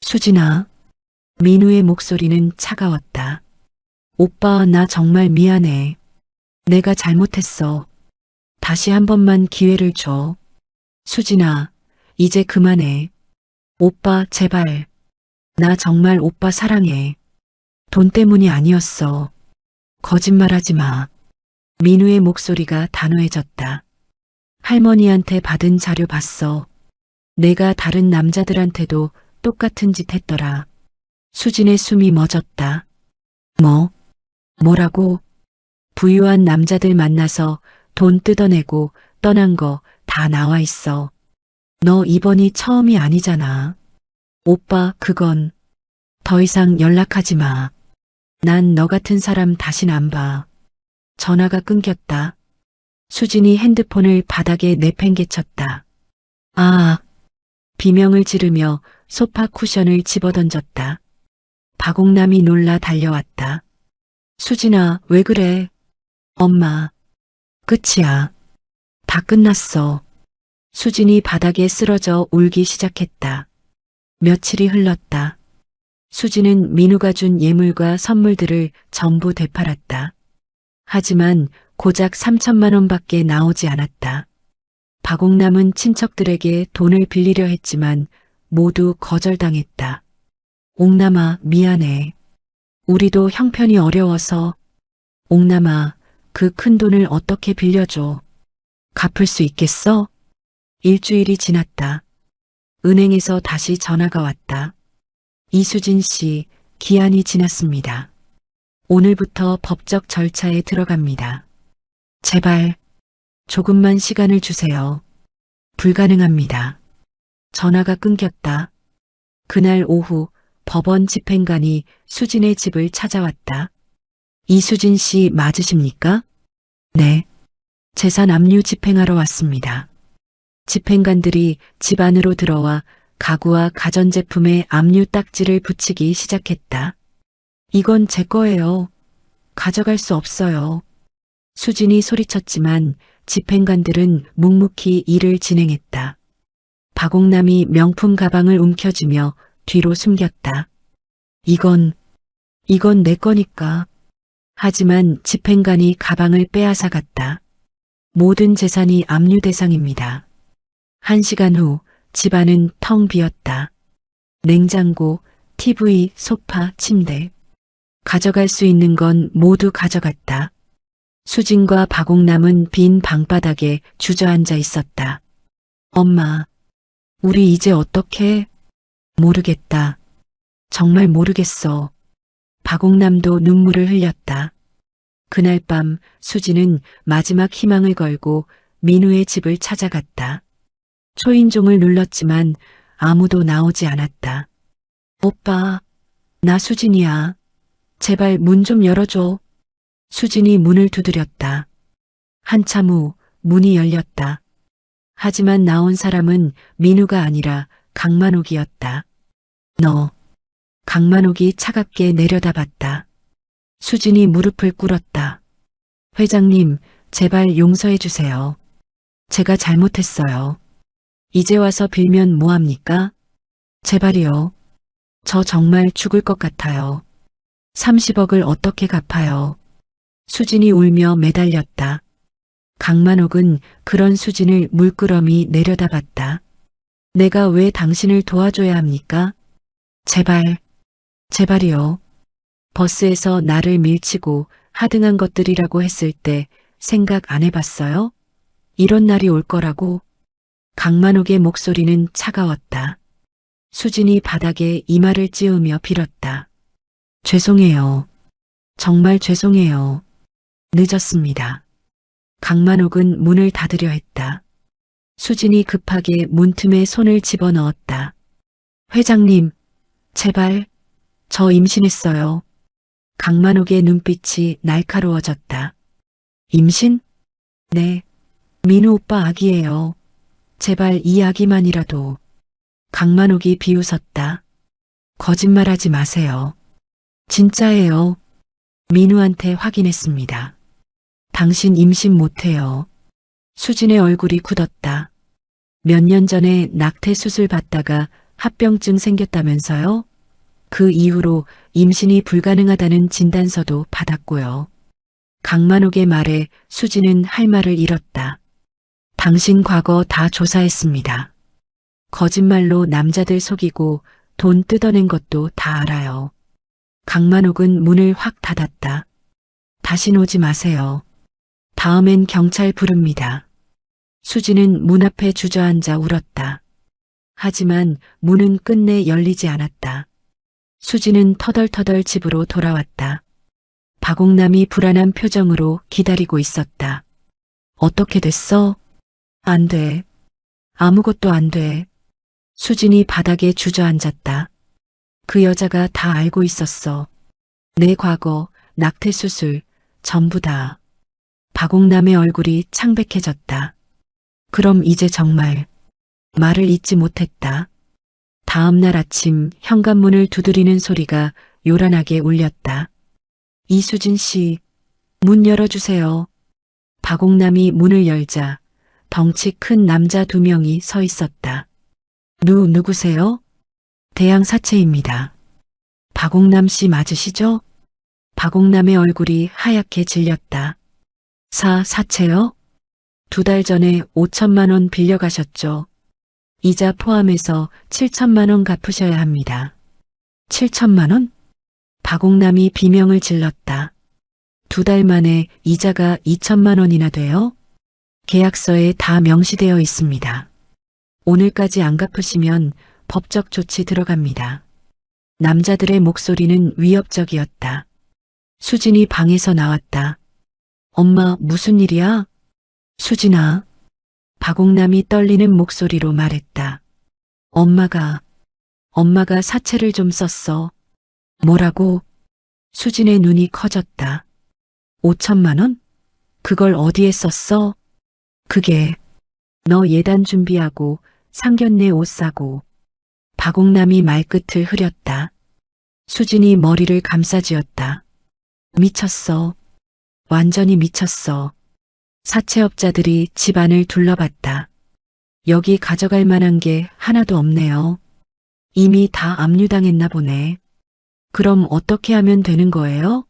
Speaker 1: 수진아. 민우의 목소리는 차가웠다. 오빠, 나 정말 미안해. 내가 잘못했어. 다시 한 번만 기회를 줘. 수진아, 이제 그만해. 오빠, 제발. 나 정말 오빠 사랑해. 돈 때문이 아니었어. 거짓말하지 마. 민우의 목소리가 단호해졌다. 할머니한테 받은 자료 봤어. 내가 다른 남자들한테도 똑같은 짓 했더라. 수진의 숨이 멎었다. 뭐라고? 부유한 남자들 만나서 돈 뜯어내고 떠난 거 다 나와 있어. 너 이번이 처음이 아니잖아. 오빠, 그건 더 이상 연락하지 마. 난 너 같은 사람 다신 안 봐. 전화가 끊겼다. 수진이 핸드폰을 바닥에 내팽개쳤다. 아, 비명을 지르며 소파 쿠션을 집어던졌다. 박옥남이 놀라 달려왔다. 수진아, 왜 그래? 엄마, 끝이야. 다 끝났어. 수진이 바닥에 쓰러져 울기 시작했다. 며칠이 흘렀다. 수진은 민우가 준 예물과 선물들을 전부 되팔았다. 하지만 고작 3천만 원밖에 나오지 않았다. 박옥남은 친척들에게 돈을 빌리려 했지만 모두 거절당했다. 옥남아, 미안해. 우리도 형편이 어려워서. 옥남아, 그 큰 돈을 어떻게 빌려줘? 갚을 수 있겠어? 일주일이 지났다. 은행에서 다시 전화가 왔다. 이수진 씨, 기한이 지났습니다. 오늘부터 법적 절차에 들어갑니다. 제발 조금만 시간을 주세요. 불가능합니다. 전화가 끊겼다. 그날 오후 법원 집행관이 수진의 집을 찾아왔다. 이수진 씨 맞으십니까? 네. 재산 압류 집행하러 왔습니다. 집행관들이 집 안으로 들어와 가구와 가전제품에 압류 딱지를 붙이기 시작했다. 이건 제 거예요. 가져갈 수 없어요. 수진이 소리쳤지만 집행관들은 묵묵히 일을 진행했다. 박옥남이 명품 가방을 움켜쥐며 뒤로 숨겼다. 이건 내 거니까. 하지만 집행관이 가방을 빼앗아 갔다. 모든 재산이 압류 대상입니다. 1시간 후 집안은 텅 비었다. 냉장고, TV, 소파, 침대. 가져갈 수 있는 건 모두 가져갔다. 수진과 박옥남은 빈 방바닥에 주저앉아 있었다. 엄마, 우리 이제 어떡해? 모르겠다. 정말 모르겠어. 박옥남도 눈물을 흘렸다. 그날 밤 수진은 마지막 희망을 걸고 민우의 집을 찾아갔다. 초인종을 눌렀지만 아무도 나오지 않았다. 오빠, 나 수진이야. 제발 문 좀 열어줘. 수진이 문을 두드렸다. 한참 후 문이 열렸다. 하지만 나온 사람은 민우가 아니라 강만옥이었다. 너. 강만옥이 차갑게 내려다봤다. 수진이 무릎을 꿇었다. 회장님, 제발 용서해 주세요. 제가 잘못했어요. 이제 와서 빌면 뭐합니까? 제발이요. 저 정말 죽을 것 같아요. 30억을 어떻게 갚아요? 수진이 울며 매달렸다. 강만옥은 그런 수진을 물끄러미 내려다봤다. 내가 왜 당신을 도와줘야 합니까? 제발이요. 버스에서 나를 밀치고 하등한 것들이라고 했을 때 생각 안 해봤어요? 이런 날이 올 거라고. 강만옥의 목소리는 차가웠다. 수진이 바닥에 이마를 찌우며 빌었다. 죄송해요. 정말 죄송해요. 늦었습니다. 강만옥은 문을 닫으려 했다. 수진이 급하게 문틈에 손을 집어넣었다. 회장님, 제발, 저 임신했어요. 강만옥의 눈빛이 날카로워졌다. 임신? 네, 민우 오빠 아기예요. 제발 이 아기만이라도. 강만옥이 비웃었다. 거짓말하지 마세요. 진짜예요. 민우한테 확인했습니다. 당신 임신 못해요. 수진의 얼굴이 굳었다. 몇 년 전에 낙태 수술 받다가 합병증 생겼다면서요? 그 이후로 임신이 불가능하다는 진단서도 받았고요. 강만옥의 말에 수진은 할 말을 잃었다. 당신 과거 다 조사했습니다. 거짓말로 남자들 속이고 돈 뜯어낸 것도 다 알아요. 강만옥은 문을 확 닫았다. 다신 오지 마세요. 다음엔 경찰 부릅니다. 수지는 문 앞에 주저앉아 울었다. 하지만 문은 끝내 열리지 않았다. 수지는 터덜터덜 집으로 돌아왔다. 박옥남이 불안한 표정으로 기다리고 있었다. 어떻게 됐어? 안 돼. 아무것도 안 돼. 수진이 바닥에 주저앉았다. 그 여자가 다 알고 있었어. 내 과거, 낙태 수술, 전부 다. 박옥남의 얼굴이 창백해졌다. 그럼 이제 정말 말을 잇지 못했다. 다음 날 아침 현관문을 두드리는 소리가 요란하게 울렸다. 이수진 씨, 문 열어주세요. 박옥남이 문을 열자 덩치 큰 남자 2명이 서 있었다. 누구세요? 대양 사채입니다. 박옥남 씨 맞으시죠? 박옥남의 얼굴이 하얗게 질렸다. 사채요? 2달 전에 5천만 원 빌려가셨죠? 이자 포함해서 7천만 원 갚으셔야 합니다. 7천만 원? 박옥남이 비명을 질렀다. 2달 만에 이자가 2천만 원이나 돼요? 계약서에 다 명시되어 있습니다. 오늘까지 안 갚으시면 법적 조치 들어갑니다. 남자들의 목소리는 위협적이었다. 수진이 방에서 나왔다. 엄마, 무슨 일이야? 수진아. 박옥남이 떨리는 목소리로 말했다. 엄마가 사채를 좀 썼어. 뭐라고? 수진의 눈이 커졌다. 5천만 원? 그걸 어디에 썼어? 그게 너 예단 준비하고 상견례 옷 사고. 박옥남이 말끝을 흐렸다. 수진이 머리를 감싸쥐었다. 미쳤어. 완전히 미쳤어. 사채업자들이 집안을 둘러봤다. 여기 가져갈 만한 게 하나도 없네요. 이미 다 압류당했나 보네. 그럼 어떻게 하면 되는 거예요?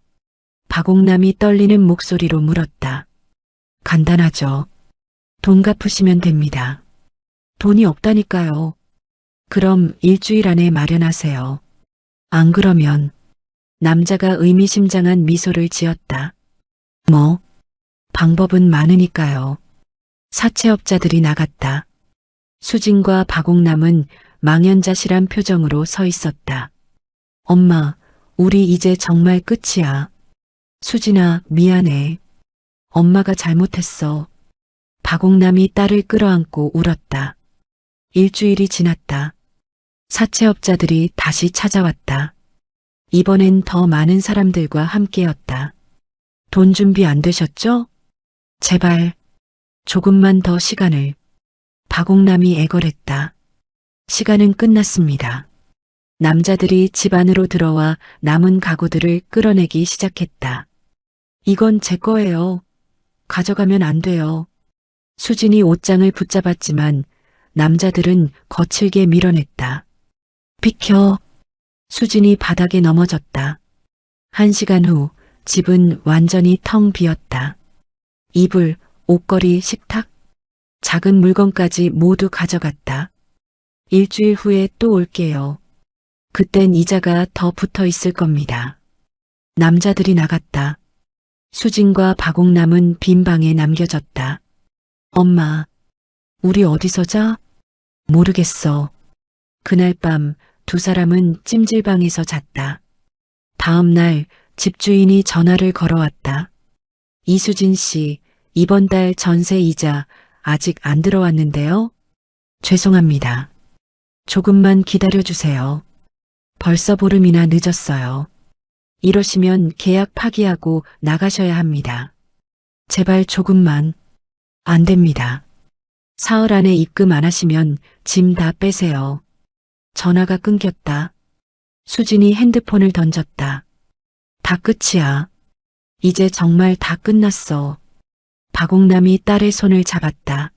Speaker 1: 박옥남이 떨리는 목소리로 물었다. 간단하죠. 돈 갚으시면 됩니다. 돈이 없다니까요. 그럼 일주일 안에 마련하세요. 안 그러면. 남자가 의미심장한 미소를 지었다. 뭐? 방법은 많으니까요. 사채업자들이 나갔다. 수진과 박옥남은 망연자실한 표정으로 서 있었다. 엄마, 우리 이제 정말 끝이야. 수진아, 미안해. 엄마가 잘못했어. 박옥남이 딸을 끌어안고 울었다. 일주일이 지났다. 사채업자들이 다시 찾아왔다. 이번엔 더 많은 사람들과 함께였다. 돈 준비 안 되셨죠? 제발 조금만 더 시간을. 박옥남이 애걸했다. 시간은 끝났습니다. 남자들이 집 안으로 들어와 남은 가구들을 끌어내기 시작했다. 이건 제 거예요. 가져가면 안 돼요. 수진이 옷장을 붙잡았지만 남자들은 거칠게 밀어냈다. 비켜. 수진이 바닥에 넘어졌다. 1시간 후 집은 완전히 텅 비었다. 이불, 옷걸이, 식탁, 작은 물건까지 모두 가져갔다. 일주일 후에 또 올게요. 그땐 이자가 더 붙어 있을 겁니다. 남자들이 나갔다. 수진과 박옥남은 빈 방에 남겨졌다. 엄마, 우리 어디서 자? 모르겠어. 그날 밤 2사람은 찜질방에서 잤다. 다음 날 집주인이 전화를 걸어왔다. 이수진 씨, 이번 달 전세 이자 아직 안 들어왔는데요? 죄송합니다. 조금만 기다려주세요. 벌써 보름이나 늦었어요. 이러시면 계약 파기하고 나가셔야 합니다. 제발 조금만. 안 됩니다. 사흘 안에 입금 안 하시면 짐 다 빼세요. 전화가 끊겼다. 수진이 핸드폰을 던졌다. 다 끝이야. 이제 정말 다 끝났어. 박옥남이 딸의 손을 잡았다.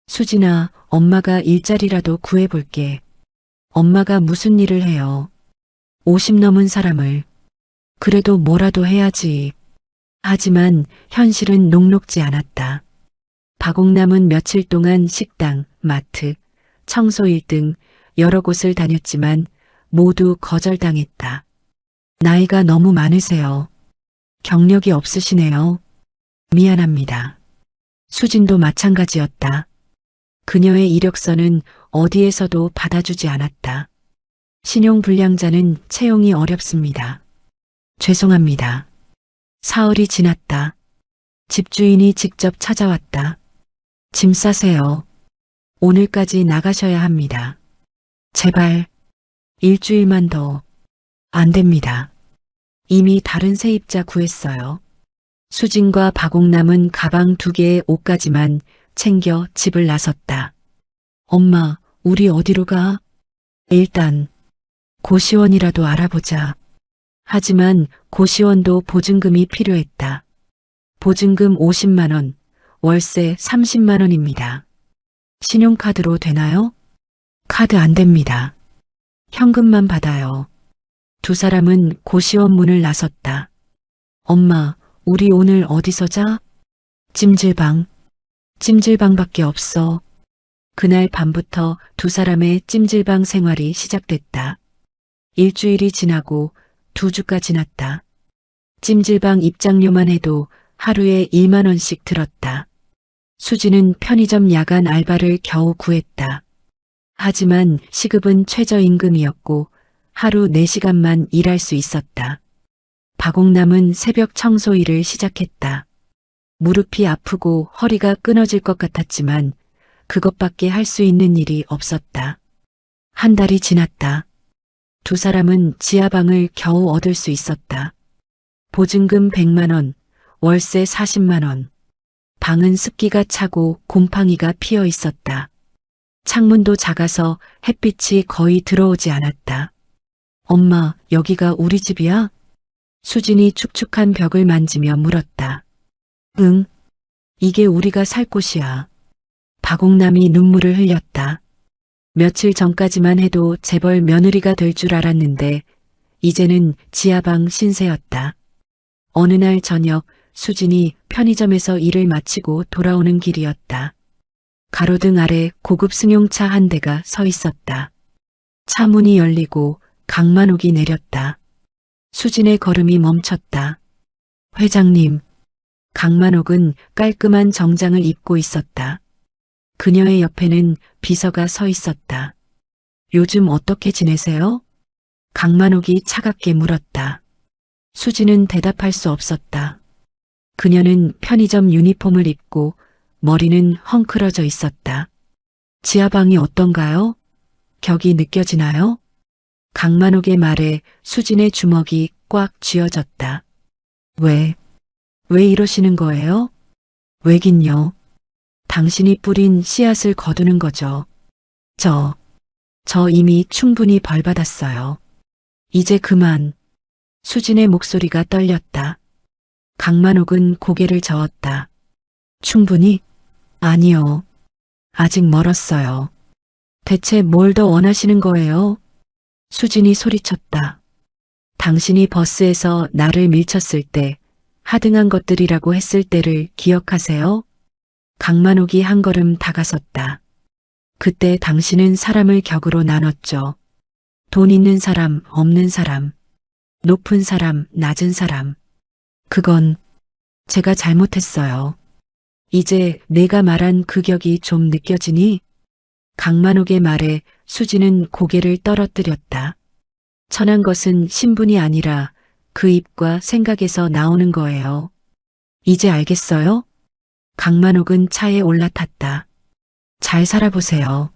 Speaker 1: 수진아, 엄마가 일자리라도 구해볼게. 엄마가 무슨 일을 해요. 50 넘은 사람을. 그래도 뭐라도 해야지. 하지만 현실은 녹록지 않았다. 박옥남은 며칠 동안 식당, 마트, 청소 일 등 여러 곳을 다녔지만 모두 거절당했다. 나이가 너무 많으세요. 경력이 없으시네요. 미안합니다. 수진도 마찬가지였다. 그녀의 이력서는 어디에서도 받아주지 않았다. 신용불량자는 채용이 어렵습니다. 죄송합니다. 사흘이 지났다. 집주인이 직접 찾아왔다. 짐 싸세요. 오늘까지 나가셔야 합니다. 제발, 일주일만 더. 안 됩니다. 이미 다른 세입자 구했어요. 수진과 박옥남은 가방 2개의 옷까지만 챙겨 집을 나섰다. 엄마, 우리 어디로 가? 일단 고시원이라도 알아보자. 하지만 고시원도 보증금이 필요했다. 보증금 50만 원, 월세 30만 원입니다. 신용카드로 되나요? 카드 안 됩니다. 현금만 받아요. 두 사람은 고시원 문을 나섰다. 엄마, 우리 오늘 어디서 자? 찜질방. 찜질방밖에 없어. 그날 밤부터 두 사람의 찜질방 생활이 시작됐다. 일주일이 지나고 2주가 지났다. 찜질방 입장료만 해도 하루에 1만 원씩 들었다. 수지는 편의점 야간 알바를 겨우 구했다. 하지만 시급은 최저임금이었고 하루 4시간만 일할 수 있었다. 박옥남은 새벽 청소 일을 시작했다. 무릎이 아프고 허리가 끊어질 것 같았지만 그것밖에 할 수 있는 일이 없었다. 한 달이 지났다. 두 사람은 지하방을 겨우 얻을 수 있었다. 보증금 100만 원, 월세 40만 원. 방은 습기가 차고 곰팡이가 피어 있었다. 창문도 작아서 햇빛이 거의 들어오지 않았다. 엄마, 여기가 우리 집이야? 수진이 축축한 벽을 만지며 물었다. 응, 이게 우리가 살 곳이야. 박옥남이 눈물을 흘렸다. 며칠 전까지만 해도 재벌 며느리가 될 줄 알았는데 이제는 지하방 신세였다. 어느 날 저녁 수진이 편의점에서 일을 마치고 돌아오는 길이었다. 가로등 아래 고급 승용차 한 대가 서 있었다. 차 문이 열리고 강만옥이 내렸다. 수진의 걸음이 멈췄다. 회장님. 강만옥은 깔끔한 정장을 입고 있었다. 그녀의 옆에는 비서가 서 있었다. 요즘 어떻게 지내세요? 강만옥이 차갑게 물었다. 수지는 대답할 수 없었다. 그녀는 편의점 유니폼을 입고 머리는 헝클어져 있었다. 지하방이 어떤가요? 격이 느껴지나요? 강만옥의 말에 수진의 주먹이 꽉 쥐어졌다. 왜 이러시는 거예요? 왜긴요. 당신이 뿌린 씨앗을 거두는 거죠. 저 이미 충분히 벌 받았어요. 이제 그만. 수진의 목소리가 떨렸다. 강만옥은 고개를 저었다. 충분히? 아니요. 아직 멀었어요. 대체 뭘 더 원하시는 거예요? 수진이 소리쳤다. 당신이 버스에서 나를 밀쳤을 때 하등한 것들이라고 했을 때를 기억하세요? 강만옥이 한 걸음 다가섰다. 그때 당신은 사람을 격으로 나눴죠. 돈 있는 사람, 없는 사람, 높은 사람, 낮은 사람. 그건 제가 잘못했어요. 이제 내가 말한 그 격이 좀 느껴지니? 강만옥의 말에 수지는 고개를 떨어뜨렸다. 천한 것은 신분이 아니라 그 입과 생각에서 나오는 거예요. 이제 알겠어요? 강만옥은 차에 올라탔다. 잘 살아보세요.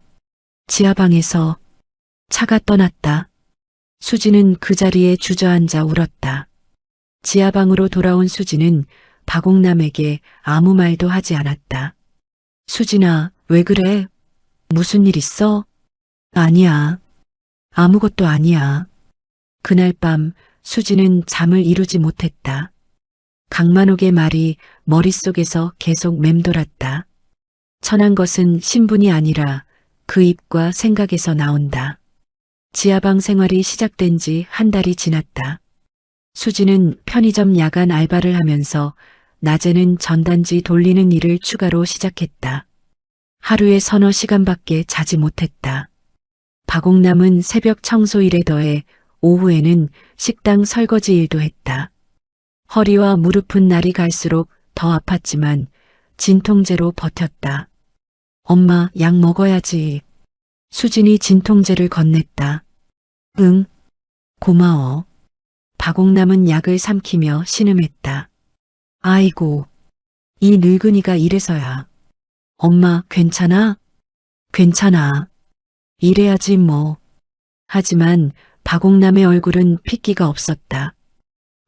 Speaker 1: 지하방에서 차가 떠났다. 수지는 그 자리에 주저앉아 울었다. 지하방으로 돌아온 수지는 박옥남에게 아무 말도 하지 않았다. 수진아, 왜 그래? 무슨 일 있어? 아니야. 아무것도 아니야. 그날 밤 수지는 잠을 이루지 못했다. 강만옥의 말이 머릿속에서 계속 맴돌았다. 천한 것은 신분이 아니라 그 입과 생각에서 나온다. 지하방 생활이 시작된 지 한 달이 지났다. 수지는 편의점 야간 알바를 하면서 낮에는 전단지 돌리는 일을 추가로 시작했다. 하루에 서너 시간밖에 자지 못했다. 박옥남은 새벽 청소 일에 더해 오후에는 식당 설거지 일도 했다. 허리와 무릎은 날이 갈수록 더 아팠지만 진통제로 버텼다. 엄마, 약 먹어야지. 수진이 진통제를 건넸다. 응, 고마워. 박옥남은 약을 삼키며 신음했다. 아이고, 이 늙은이가 이래서야. 엄마, 괜찮아? 괜찮아. 이래야지 뭐. 하지만 박옥남의 얼굴은 핏기가 없었다.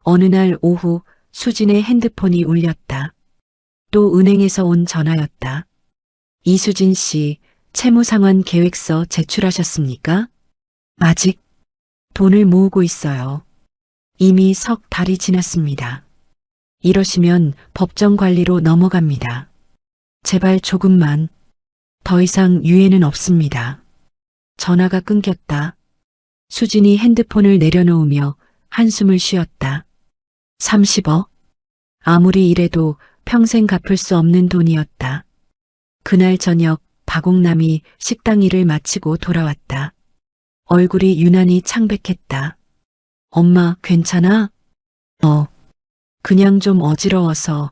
Speaker 1: 어느 날 오후 수진의 핸드폰이 울렸다. 또 은행에서 온 전화였다. 이수진 씨, 채무상환 계획서 제출하셨습니까? 아직 돈을 모으고 있어요. 이미 석 달이 지났습니다. 이러시면 법정 관리로 넘어갑니다. 제발 조금만. 더 이상 유예는 없습니다. 전화가 끊겼다. 수진이 핸드폰을 내려놓으며 한숨을 쉬었다. 30억? 아무리 이래도 평생 갚을 수 없는 돈이었다. 그날 저녁 박옥남이 식당 일을 마치고 돌아왔다. 얼굴이 유난히 창백했다. 엄마, 괜찮아? 그냥 좀 어지러워서.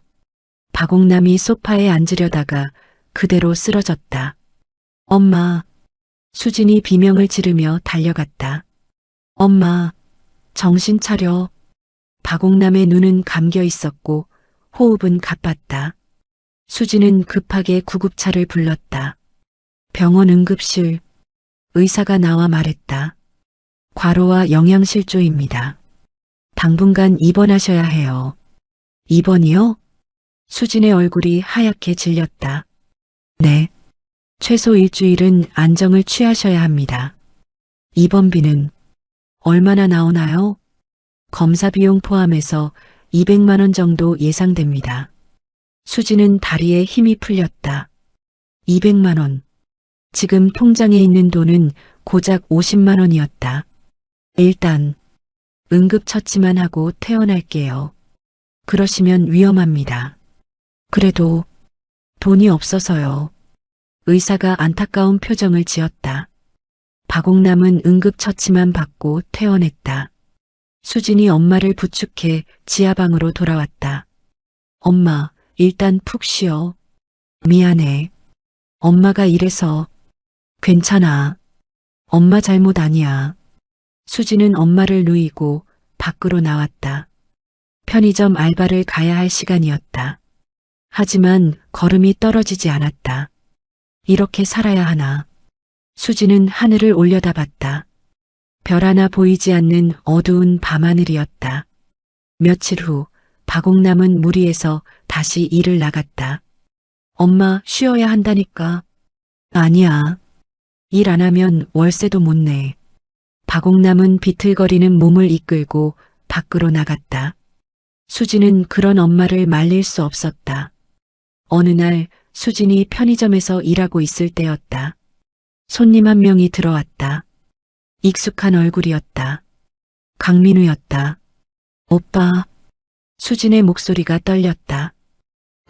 Speaker 1: 박옥남이 소파에 앉으려다가 그대로 쓰러졌다. 엄마. 수진이 비명을 지르며 달려갔다. 엄마, 정신 차려. 박옥남의 눈은 감겨 있었고 호흡은 가빴다. 수진은 급하게 구급차를 불렀다. 병원 응급실. 의사가 나와 말했다. 과로와 영양실조입니다. 당분간 입원하셔야 해요. 입원이요? 수진의 얼굴이 하얗게 질렸다. 네. 최소 일주일은 안정을 취하셔야 합니다. 입원비는 얼마나 나오나요? 검사 비용 포함해서 200만 원 정도 예상됩니다. 수진은 다리에 힘이 풀렸다. 200만 원. 지금 통장에 있는 돈은 고작 50만 원이었다. 일단 응급처치만 하고 퇴원할게요. 그러시면 위험합니다. 그래도 돈이 없어서요. 의사가 안타까운 표정을 지었다. 박옥남은 응급처치만 받고 퇴원했다. 수진이 엄마를 부축해 지하방으로 돌아왔다. 엄마, 일단 푹 쉬어. 미안해. 엄마가 이래서. 괜찮아. 엄마 잘못 아니야. 수진은 엄마를 누이고 밖으로 나왔다. 편의점 알바를 가야 할 시간이었다. 하지만 걸음이 떨어지지 않았다. 이렇게 살아야 하나. 수진은 하늘을 올려다봤다. 별 하나 보이지 않는 어두운 밤하늘이었다. 며칠 후 박옥남은 무리해서 다시 일을 나갔다. 엄마, 쉬어야 한다니까. 아니야. 일 안 하면 월세도 못 내. 박옥남은 비틀거리는 몸을 이끌고 밖으로 나갔다. 수진은 그런 엄마를 말릴 수 없었다. 어느 날 수진이 편의점에서 일하고 있을 때였다. 손님 한 명이 들어왔다. 익숙한 얼굴이었다. 강민우였다. 오빠. 수진의 목소리가 떨렸다.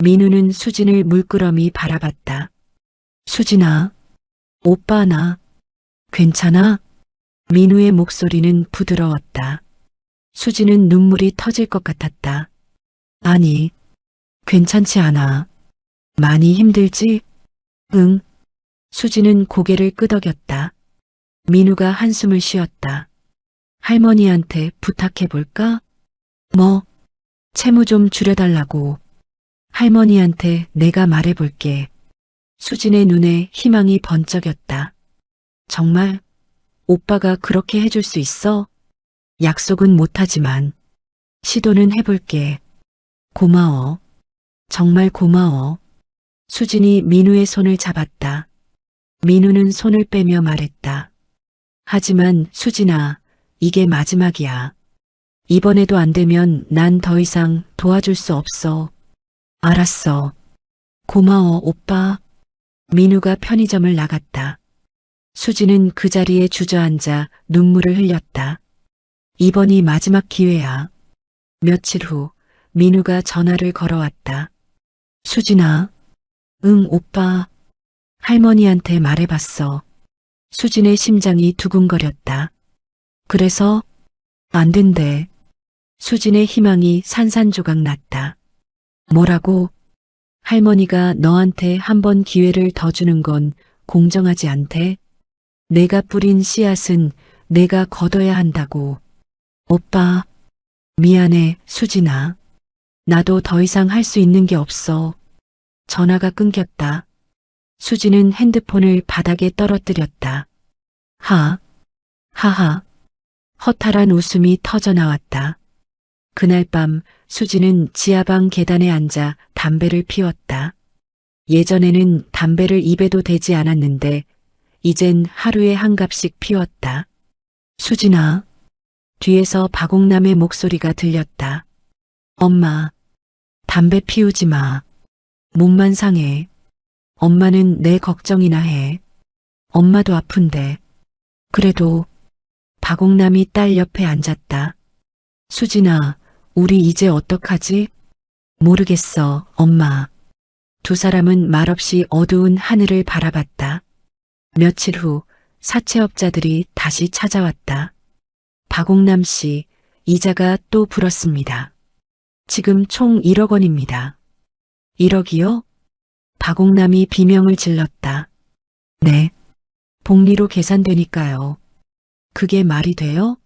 Speaker 1: 민우는 수진을 물끄러미 바라봤다. 수진아. 오빠 나. 괜찮아? 민우의 목소리는 부드러웠다. 수진은 눈물이 터질 것 같았다. 아니, 괜찮지 않아. 많이 힘들지? 응. 수진은 고개를 끄덕였다. 민우가 한숨을 쉬었다. 할머니한테 부탁해볼까? 뭐? 채무 좀 줄여달라고. 할머니한테 내가 말해볼게. 수진의 눈에 희망이 번쩍였다. 정말? 오빠가 그렇게 해줄 수 있어? 약속은 못하지만 시도는 해볼게. 고마워. 정말 고마워. 수진이 민우의 손을 잡았다. 민우는 손을 빼며 말했다. 하지만 수진아, 이게 마지막이야. 이번에도 안 되면 난 더 이상 도와줄 수 없어. 알았어. 고마워, 오빠. 민우가 편의점을 나갔다. 수진은 그 자리에 주저앉아 눈물을 흘렸다. 이번이 마지막 기회야. 며칠 후 민우가 전화를 걸어왔다. 수진아. 응, 오빠. 할머니한테 말해봤어. 수진의 심장이 두근거렸다. 그래서 안 된대. 수진의 희망이 산산조각 났다. 뭐라고? 할머니가 너한테 한 번 기회를 더 주는 건 공정하지 않대. 내가 뿌린 씨앗은 내가 거둬야 한다고. 오빠, 미안해, 수진아. 나도 더 이상 할 수 있는 게 없어. 전화가 끊겼다. 수진은 핸드폰을 바닥에 떨어뜨렸다. 하하. 허탈한 웃음이 터져 나왔다. 그날 밤 수진은 지하방 계단에 앉아 담배를 피웠다. 예전에는 담배를 입에도 대지 않았는데 이젠 하루에 한 갑씩 피웠다. 수진아. 뒤에서 박옥남의 목소리가 들렸다. 엄마, 담배 피우지 마. 몸만 상해. 엄마는 내 걱정이나 해. 엄마도 아픈데. 그래도 박옥남이 딸 옆에 앉았다. 수진아, 우리 이제 어떡하지? 모르겠어, 엄마. 두 사람은 말없이 어두운 하늘을 바라봤다. 며칠 후 사채업자들이 다시 찾아왔다. 박옥남 씨, 이자가 또 불었습니다. 지금 총 1억 원입니다. 1억이요? 박옥남이 비명을 질렀다. 네. 복리로 계산되니까요. 그게 말이 돼요?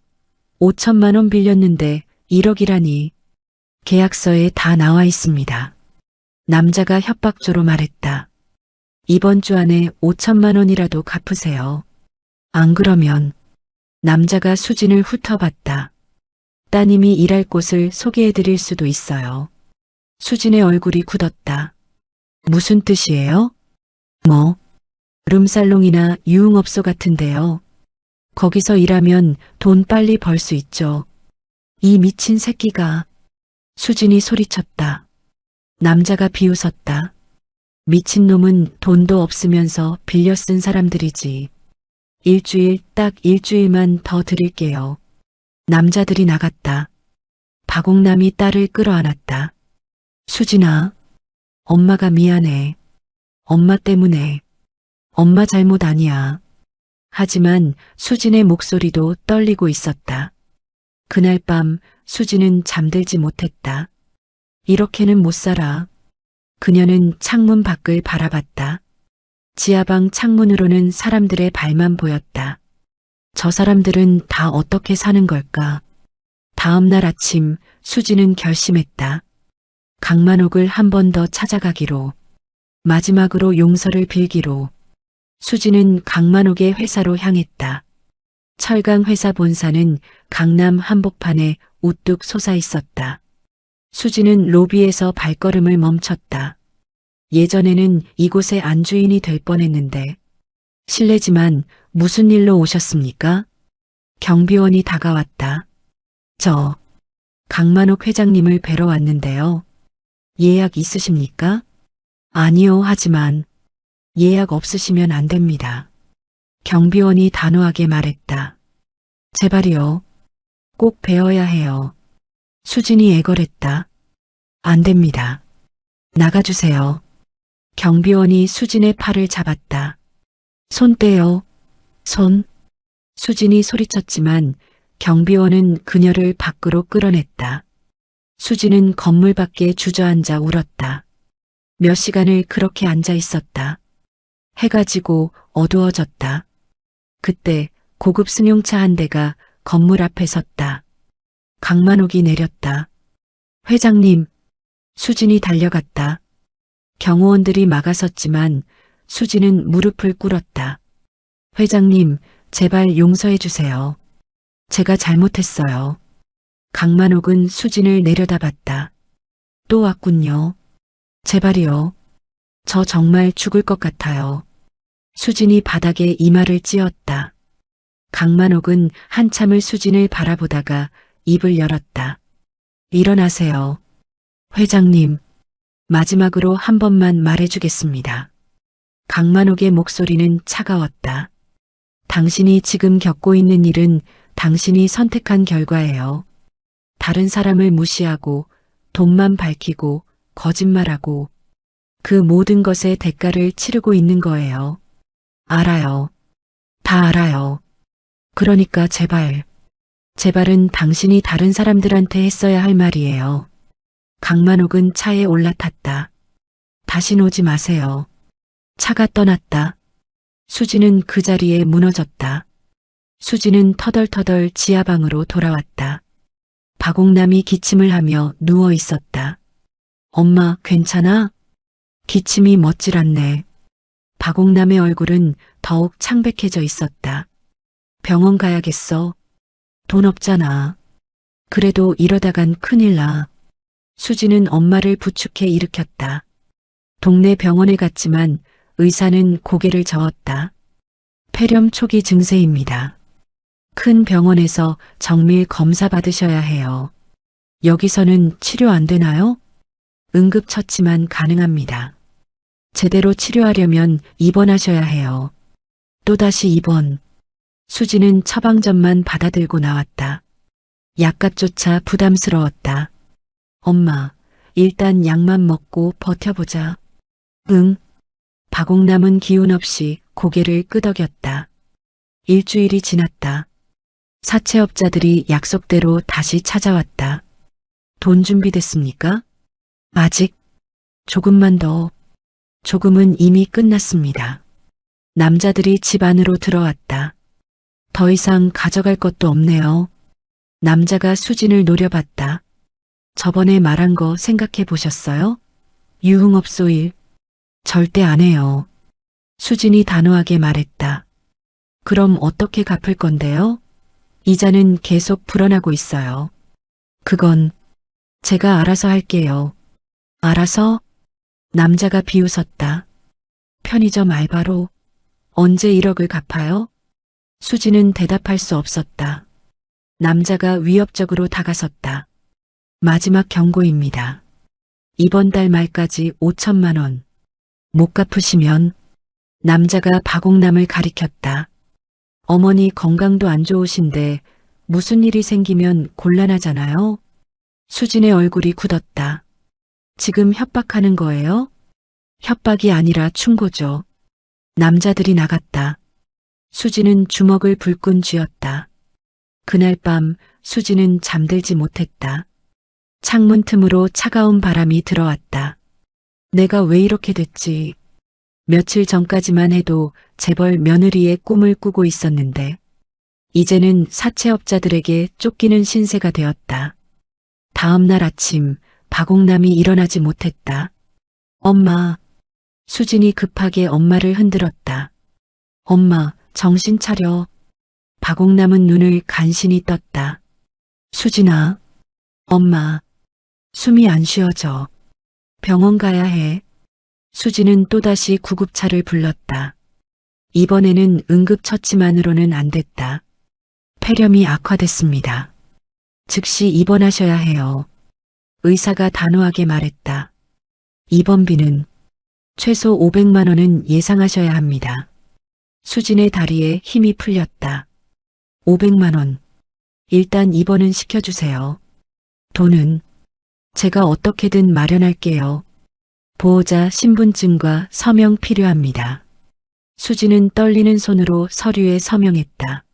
Speaker 1: 5천만 원 빌렸는데 1억이라니. 계약서에 다 나와 있습니다. 남자가 협박조로 말했다. 이번 주 안에 5천만 원이라도 갚으세요. 안 그러면. 남자가 수진을 훑어봤다. 따님이 일할 곳을 소개해드릴 수도 있어요. 수진의 얼굴이 굳었다. 무슨 뜻이에요? 뭐? 룸살롱이나 유흥업소 같은데요. 거기서 일하면 돈 빨리 벌 수 있죠. 이 미친 새끼가. 수진이 소리쳤다. 남자가 비웃었다. 미친놈은 돈도 없으면서 빌려 쓴 사람들이지. 딱 일주일만 더 드릴게요. 남자들이 나갔다. 박옥남이 딸을 끌어안았다. 수진아, 엄마가 미안해. 엄마 때문에. 엄마 잘못 아니야. 하지만 수진의 목소리도 떨리고 있었다. 그날 밤 수진은 잠들지 못했다. 이렇게는 못 살아. 그녀는 창문 밖을 바라봤다. 지하방 창문으로는 사람들의 발만 보였다. 저 사람들은 다 어떻게 사는 걸까? 다음 날 아침 수진은 결심했다. 강만옥을 한 번 더 찾아가기로. 마지막으로 용서를 빌기로. 수진은 강만옥의 회사로 향했다. 철강 회사 본사는 강남 한복판에 우뚝 솟아 있었다. 수진은 로비에서 발걸음을 멈췄다. 예전에는 이곳의 안주인이 될 뻔했는데. 실례지만 무슨 일로 오셨습니까? 경비원이 다가왔다. 저 강만옥 회장님을 뵈러 왔는데요. 예약 있으십니까? 아니요, 하지만 예약 없으시면 안 됩니다. 경비원이 단호하게 말했다. 제발이요. 꼭 뵈어야 해요. 수진이 애걸했다. 안 됩니다. 나가주세요. 경비원이 수진의 팔을 잡았다. 손 떼요. 손. 수진이 소리쳤지만 경비원은 그녀를 밖으로 끌어냈다. 수진은 건물 밖에 주저앉아 울었다. 몇 시간을 그렇게 앉아 있었다. 해가 지고 어두워졌다. 그때 고급 승용차 한 대가 건물 앞에 섰다. 강만옥이 내렸다. 회장님. 수진이 달려갔다. 경호원들이 막아섰지만 수진은 무릎을 꿇었다. 회장님, 제발 용서해 주세요. 제가 잘못했어요. 강만옥은 수진을 내려다봤다. 또 왔군요. 제발이요. 저 정말 죽을 것 같아요. 수진이 바닥에 이마를 찧었다. 강만옥은 한참을 수진을 바라보다가 입을 열었다. 일어나세요. 회장님, 마지막으로 한 번만 말해주겠습니다. 강만옥의 목소리는 차가웠다. 당신이 지금 겪고 있는 일은 당신이 선택한 결과예요. 다른 사람을 무시하고 돈만 밝히고 거짓말하고 그 모든 것의 대가를 치르고 있는 거예요. 알아요. 다 알아요. 그러니까 제발은 당신이 다른 사람들한테 했어야 할 말이에요. 강만옥은 차에 올라탔다. 다신 오지 마세요. 차가 떠났다. 수지는 그 자리에 무너졌다. 수지는 터덜터덜 지하방으로 돌아왔다. 박옥남이 기침을 하며 누워 있었다. 엄마, 괜찮아? 기침이 멎질 않네. 박옥남의 얼굴은 더욱 창백해져 있었다. 병원 가야겠어. 돈 없잖아. 그래도 이러다간 큰일 나. 수지는 엄마를 부축해 일으켰다. 동네 병원에 갔지만 의사는 고개를 저었다. 폐렴 초기 증세입니다. 큰 병원에서 정밀 검사 받으셔야 해요. 여기서는 치료 안 되나요? 응급처치만 가능합니다. 제대로 치료하려면 입원하셔야 해요. 또다시 입원. 수지는 처방전만 받아들고 나왔다. 약값조차 부담스러웠다. 엄마, 일단 약만 먹고 버텨보자. 응. 박옥남은 기운 없이 고개를 끄덕였다. 일주일이 지났다. 사채업자들이 약속대로 다시 찾아왔다. 돈 준비됐습니까? 아직. 조금만 더. 조금은 이미 끝났습니다. 남자들이 집 안으로 들어왔다. 더 이상 가져갈 것도 없네요. 남자가 수진을 노려봤다. 저번에 말한 거 생각해 보셨어요? 유흥업소 일. 절대 안 해요. 수진이 단호하게 말했다. 그럼 어떻게 갚을 건데요? 이자는 계속 불어나고 있어요. 그건 제가 알아서 할게요. 알아서? 남자가 비웃었다. 편의점 알바로 언제 1억을 갚아요? 수지는 대답할 수 없었다. 남자가 위협적으로 다가섰다. 마지막 경고입니다. 이번 달 말까지 5천만 원. 못 갚으시면. 남자가 박옥남을 가리켰다. 어머니 건강도 안 좋으신데 무슨 일이 생기면 곤란하잖아요. 수진의 얼굴이 굳었다. 지금 협박하는 거예요? 협박이 아니라 충고죠. 남자들이 나갔다. 수지는 주먹을 불끈 쥐었다. 그날 밤 수지는 잠들지 못했다. 창문 틈으로 차가운 바람이 들어왔다. 내가 왜 이렇게 됐지? 며칠 전까지만 해도 재벌 며느리의 꿈을 꾸고 있었는데 이제는 사채업자들에게 쫓기는 신세가 되었다. 다음 날 아침 박옥남이 일어나지 못했다. 엄마. 수진이 급하게 엄마를 흔들었다. 엄마, 정신 차려. 박옥남은 눈을 간신히 떴다. 수진아. 엄마. 숨이 안 쉬어져. 병원 가야 해. 수지는 또다시 구급차를 불렀다. 이번에는 응급처치만으로는 안 됐다. 폐렴이 악화됐습니다. 즉시 입원하셔야 해요. 의사가 단호하게 말했다. 입원비는 최소 500만 원은 예상하셔야 합니다. 수진의 다리에 힘이 풀렸다. 500만 원. 일단 입원은 시켜주세요. 돈은 제가 어떻게든 마련할게요. 보호자 신분증과 서명 필요합니다. 수지는 떨리는 손으로 서류에 서명했다.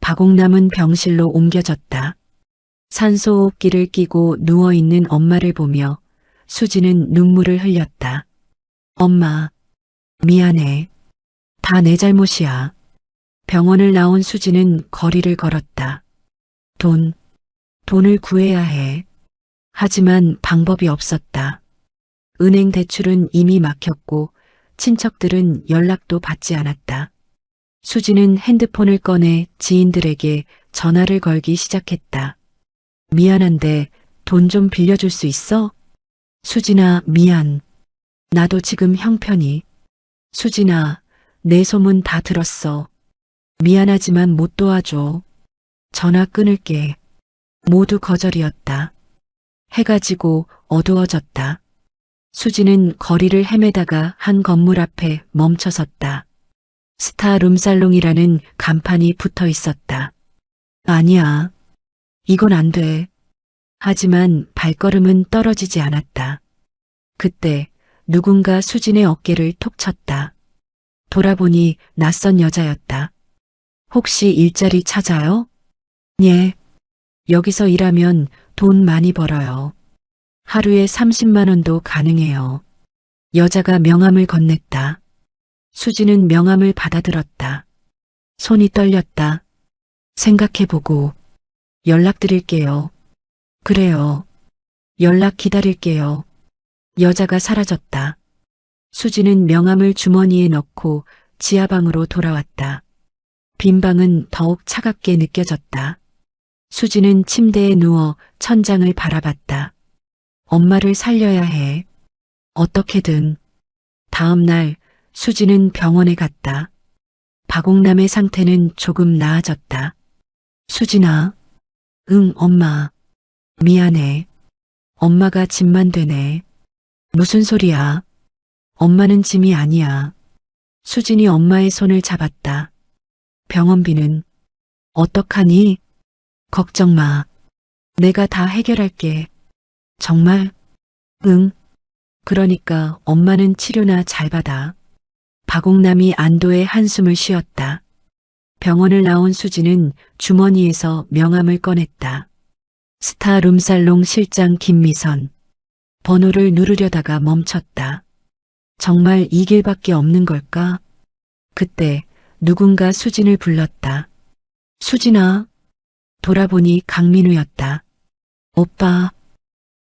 Speaker 1: 박옥남은 병실로 옮겨졌다. 산소호흡기를 끼고 누워있는 엄마를 보며 수지는 눈물을 흘렸다. 엄마, 미안해. 다 내 잘못이야. 병원을 나온 수지는 거리를 걸었다. 돈을 구해야 해. 하지만 방법이 없었다. 은행 대출은 이미 막혔고 친척들은 연락도 받지 않았다. 수지는 핸드폰을 꺼내 지인들에게 전화를 걸기 시작했다. 미안한데 돈 좀 빌려줄 수 있어? 수진아, 미안. 나도 지금 형편이. 수진아, 내 소문 다 들었어. 미안하지만 못 도와줘. 전화 끊을게. 모두 거절이었다. 해가 지고 어두워졌다. 수지는 거리를 헤매다가 한 건물 앞에 멈춰섰다. 스타 룸살롱이라는 간판이 붙어 있었다. 아니야. 이건 안 돼. 하지만 발걸음은 떨어지지 않았다. 그때 누군가 수진의 어깨를 톡 쳤다. 돌아보니 낯선 여자였다. 혹시 일자리 찾아요? 예. 여기서 일하면 돈 많이 벌어요. 하루에 30만 원도 가능해요. 여자가 명함을 건넸다. 수지는 명함을 받아들었다. 손이 떨렸다. 생각해보고 연락드릴게요. 그래요. 연락 기다릴게요. 여자가 사라졌다. 수지는 명함을 주머니에 넣고 지하방으로 돌아왔다. 빈 방은 더욱 차갑게 느껴졌다. 수지는 침대에 누워 천장을 바라봤다. 엄마를 살려야 해. 어떻게든. 다음 날 수지는 병원에 갔다. 박옥남의 상태는 조금 나아졌다. 수진아. 응, 엄마. 미안해. 엄마가 짐만 되네. 무슨 소리야. 엄마는 짐이 아니야. 수진이 엄마의 손을 잡았다. 병원비는 어떡하니? 걱정 마. 내가 다 해결할게. 정말? 응. 그러니까 엄마는 치료나 잘 받아. 박옥남이 안도의 한숨을 쉬었다. 병원을 나온 수지는 주머니에서 명함을 꺼냈다. 스타 룸살롱 실장 김미선. 번호를 누르려다가 멈췄다. 정말 이 길밖에 없는 걸까? 그때 누군가 수진을 불렀다. 수진아. 돌아보니 강민우였다. 오빠.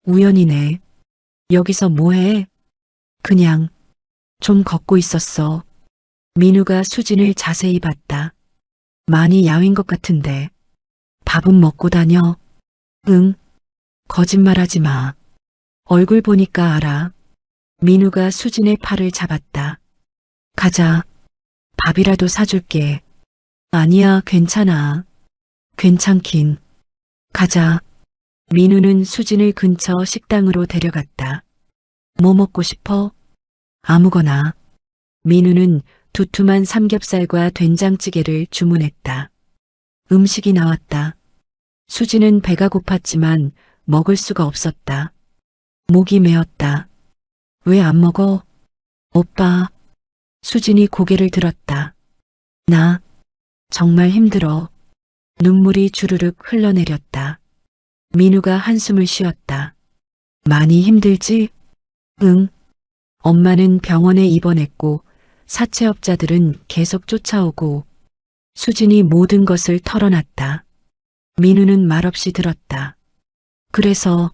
Speaker 1: 우연이네. 여기서 뭐해? 그냥 좀 걷고 있었어. 민우가 수진을 자세히 봤다. 많이 야윈 것 같은데. 밥은 먹고 다녀? 응. 거짓말하지 마. 얼굴 보니까 알아. 민우가 수진의 팔을 잡았다. 가자. 밥이라도 사줄게. 아니야, 괜찮아. 괜찮긴. 가자. 민우는 수진을 근처 식당으로 데려갔다. 뭐 먹고 싶어? 아무거나. 민우는 두툼한 삼겹살과 된장찌개를 주문했다. 음식이 나왔다. 수진은 배가 고팠지만 먹을 수가 없었다. 목이 메었다. 왜 안 먹어? 오빠. 수진이 고개를 들었다. 나 정말 힘들어. 눈물이 주르륵 흘러내렸다. 민우가 한숨을 쉬었다. 많이 힘들지? 응. 엄마는 병원에 입원했고 사채업자들은 계속 쫓아오고 수진이 모든 것을 털어놨다. 민우는 말없이 들었다. 그래서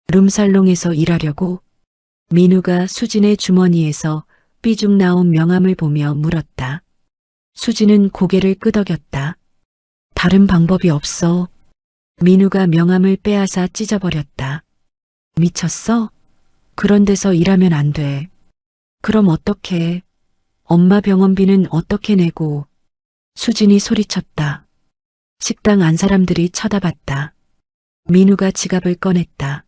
Speaker 1: 룸살롱에서 일하려고? 민우가 수진의 주머니에서 삐죽 나온 명함을 보며 물었다. 수진은 고개를 끄덕였다. 다른 방법이 없어. 민우가 명함을 빼앗아 찢어버렸다. 미쳤어? 그런 데서 일하면 안 돼. 그럼 어떡해? 엄마 병원비는 어떻게 내고? 수진이 소리쳤다. 식당 안 사람들이 쳐다봤다. 민우가 지갑을 꺼냈다.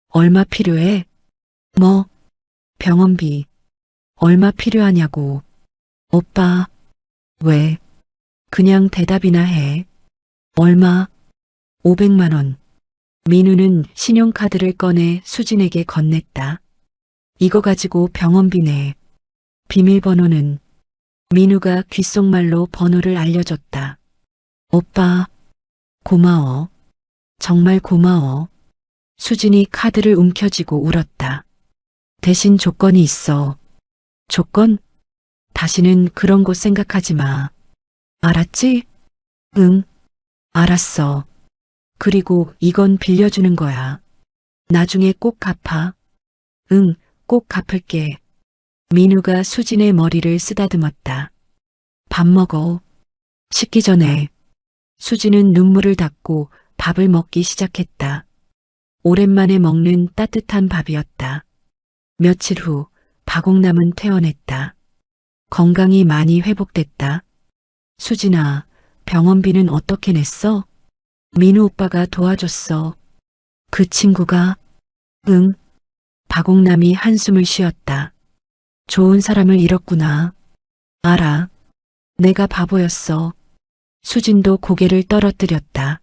Speaker 1: 얼마 필요해? 뭐? 병원비. 얼마 필요하냐고. 오빠. 왜? 그냥 대답이나 해. 얼마? 500만 원. 민우는 신용카드를 꺼내 수진에게 건넸다. 이거 가지고 병원비 내. 비밀번호는? 민우가 귓속말로 번호를 알려줬다. 오빠. 고마워. 정말 고마워. 수진이 카드를 움켜쥐고 울었다. 대신 조건이 있어. 조건? 다시는 그런 곳 생각하지 마. 알았지? 응. 알았어. 그리고 이건 빌려주는 거야. 나중에 꼭 갚아. 응, 꼭 갚을게. 민우가 수진의 머리를 쓰다듬었다. 밥 먹어. 식기 전에. 수진은 눈물을 닦고 밥을 먹기 시작했다. 오랜만에 먹는 따뜻한 밥이었다. 며칠 후 박옥남은 퇴원했다. 건강이 많이 회복됐다. 수진아, 병원비는 어떻게 냈어? 민우 오빠가 도와줬어. 그 친구가? 응. 박옥남이 한숨을 쉬었다. 좋은 사람을 잃었구나. 알아. 내가 바보였어. 수진도 고개를 떨어뜨렸다.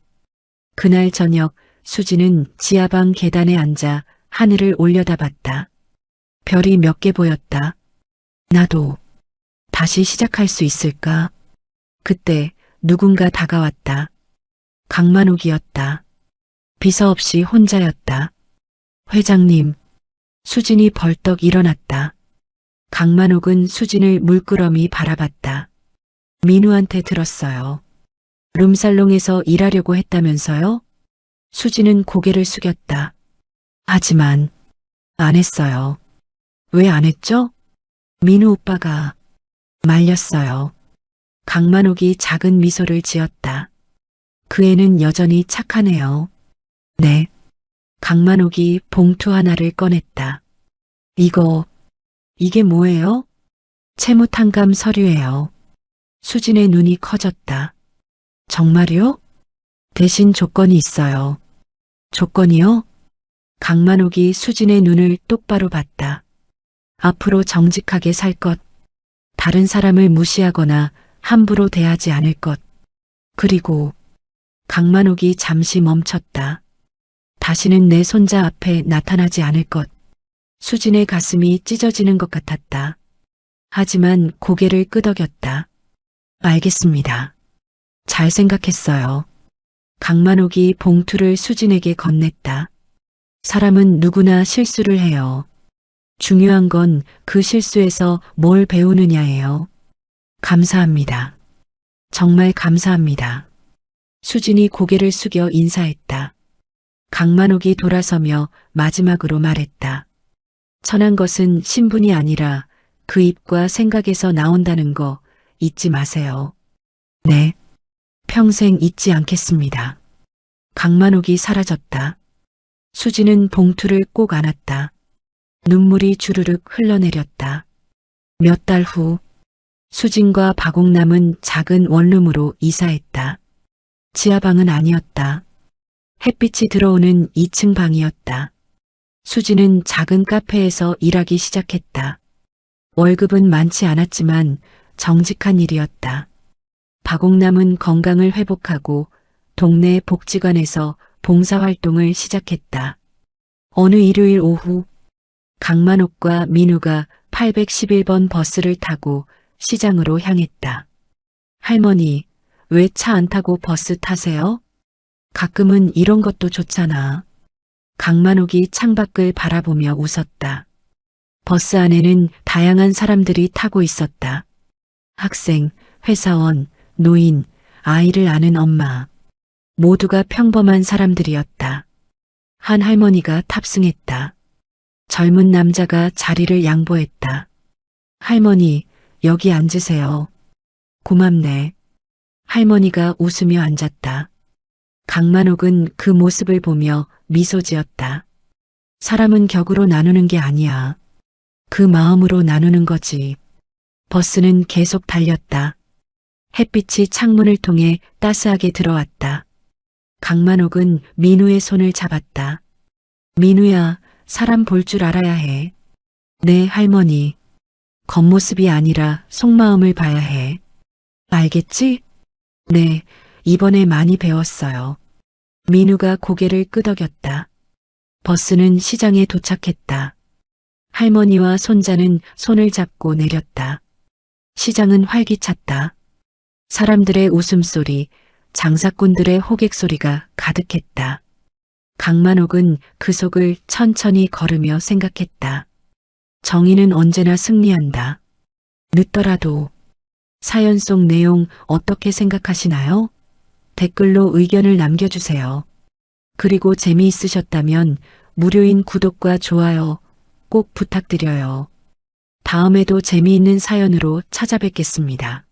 Speaker 1: 그날 저녁 수진은 지하방 계단에 앉아 하늘을 올려다봤다. 별이 몇 개 보였다. 나도 다시 시작할 수 있을까? 그때 누군가 다가왔다. 강만옥이었다. 비서 없이 혼자였다. 회장님. 수진이 벌떡 일어났다. 강만옥은 수진을 물끄러미 바라봤다. 민우한테 들었어요. 룸살롱에서 일하려고 했다면서요? 수진은 고개를 숙였다. 하지만 안 했어요. 왜 안 했죠? 민우 오빠가 말렸어요. 강만옥이 작은 미소를 지었다. 그 애는 여전히 착하네요. 네. 강만옥이 봉투 하나를 꺼냈다. 이게 뭐예요? 채무탕감 서류예요. 수진의 눈이 커졌다. 정말요? 대신 조건이 있어요. 조건이요? 강만옥이 수진의 눈을 똑바로 봤다. 앞으로 정직하게 살 것, 다른 사람을 무시하거나 함부로 대하지 않을 것, 그리고 강만옥이 잠시 멈췄다. 다시는 내 손자 앞에 나타나지 않을 것. 수진의 가슴이 찢어지는 것 같았다. 하지만 고개를 끄덕였다. 알겠습니다. 잘 생각했어요. 강만옥이 봉투를 수진에게 건넸다. 사람은 누구나 실수를 해요. 중요한 건 그 실수에서 뭘 배우느냐예요. 감사합니다. 정말 감사합니다. 수진이 고개를 숙여 인사했다. 강만옥이 돌아서며 마지막으로 말했다. 천한 것은 신분이 아니라 그 입과 생각에서 나온다는 거 잊지 마세요. 네. 평생 잊지 않겠습니다. 강만옥이 사라졌다. 수진은 봉투를 꼭 안았다. 눈물이 주르륵 흘러내렸다. 몇 달 후 수진과 박옥남은 작은 원룸으로 이사했다. 지하방은 아니었다. 햇빛이 들어오는 2층 방이었다. 수진은 작은 카페에서 일하기 시작했다. 월급은 많지 않았지만 정직한 일이었다. 박옥남은 건강을 회복하고 동네 복지관에서 봉사활동을 시작했다. 어느 일요일 오후 강만옥과 민우가 811번 버스를 타고 시장으로 향했다. 할머니, 왜 차 안 타고 버스 타세요? 가끔은 이런 것도 좋잖아. 강만옥이 창밖을 바라보며 웃었다. 버스 안에는 다양한 사람들이 타고 있었다. 학생, 회사원, 노인, 아이를 아는 엄마. 모두가 평범한 사람들이었다. 한 할머니가 탑승했다. 젊은 남자가 자리를 양보했다. 할머니, 여기 앉으세요. 고맙네. 할머니가 웃으며 앉았다. 강만옥은 그 모습을 보며 미소 지었다. 사람은 격으로 나누는 게 아니야. 그 마음으로 나누는 거지. 버스는 계속 달렸다. 햇빛이 창문을 통해 따스하게 들어왔다. 강만옥은 민우의 손을 잡았다. 민우야, 사람 볼 줄 알아야 해. 네, 할머니. 겉모습이 아니라 속마음을 봐야 해. 알겠지? 네, 이번에 많이 배웠어요. 민우가 고개를 끄덕였다. 버스는 시장에 도착했다. 할머니와 손자는 손을 잡고 내렸다. 시장은 활기찼다. 사람들의 웃음소리, 장사꾼들의 호객소리가 가득했다. 강만옥은 그 속을 천천히 걸으며 생각했다. 정의는 언제나 승리한다. 늦더라도. 사연 속 내용 어떻게 생각하시나요? 댓글로 의견을 남겨주세요. 그리고 재미있으셨다면 무료인 구독과 좋아요 꼭 부탁드려요. 다음에도 재미있는 사연으로 찾아뵙겠습니다.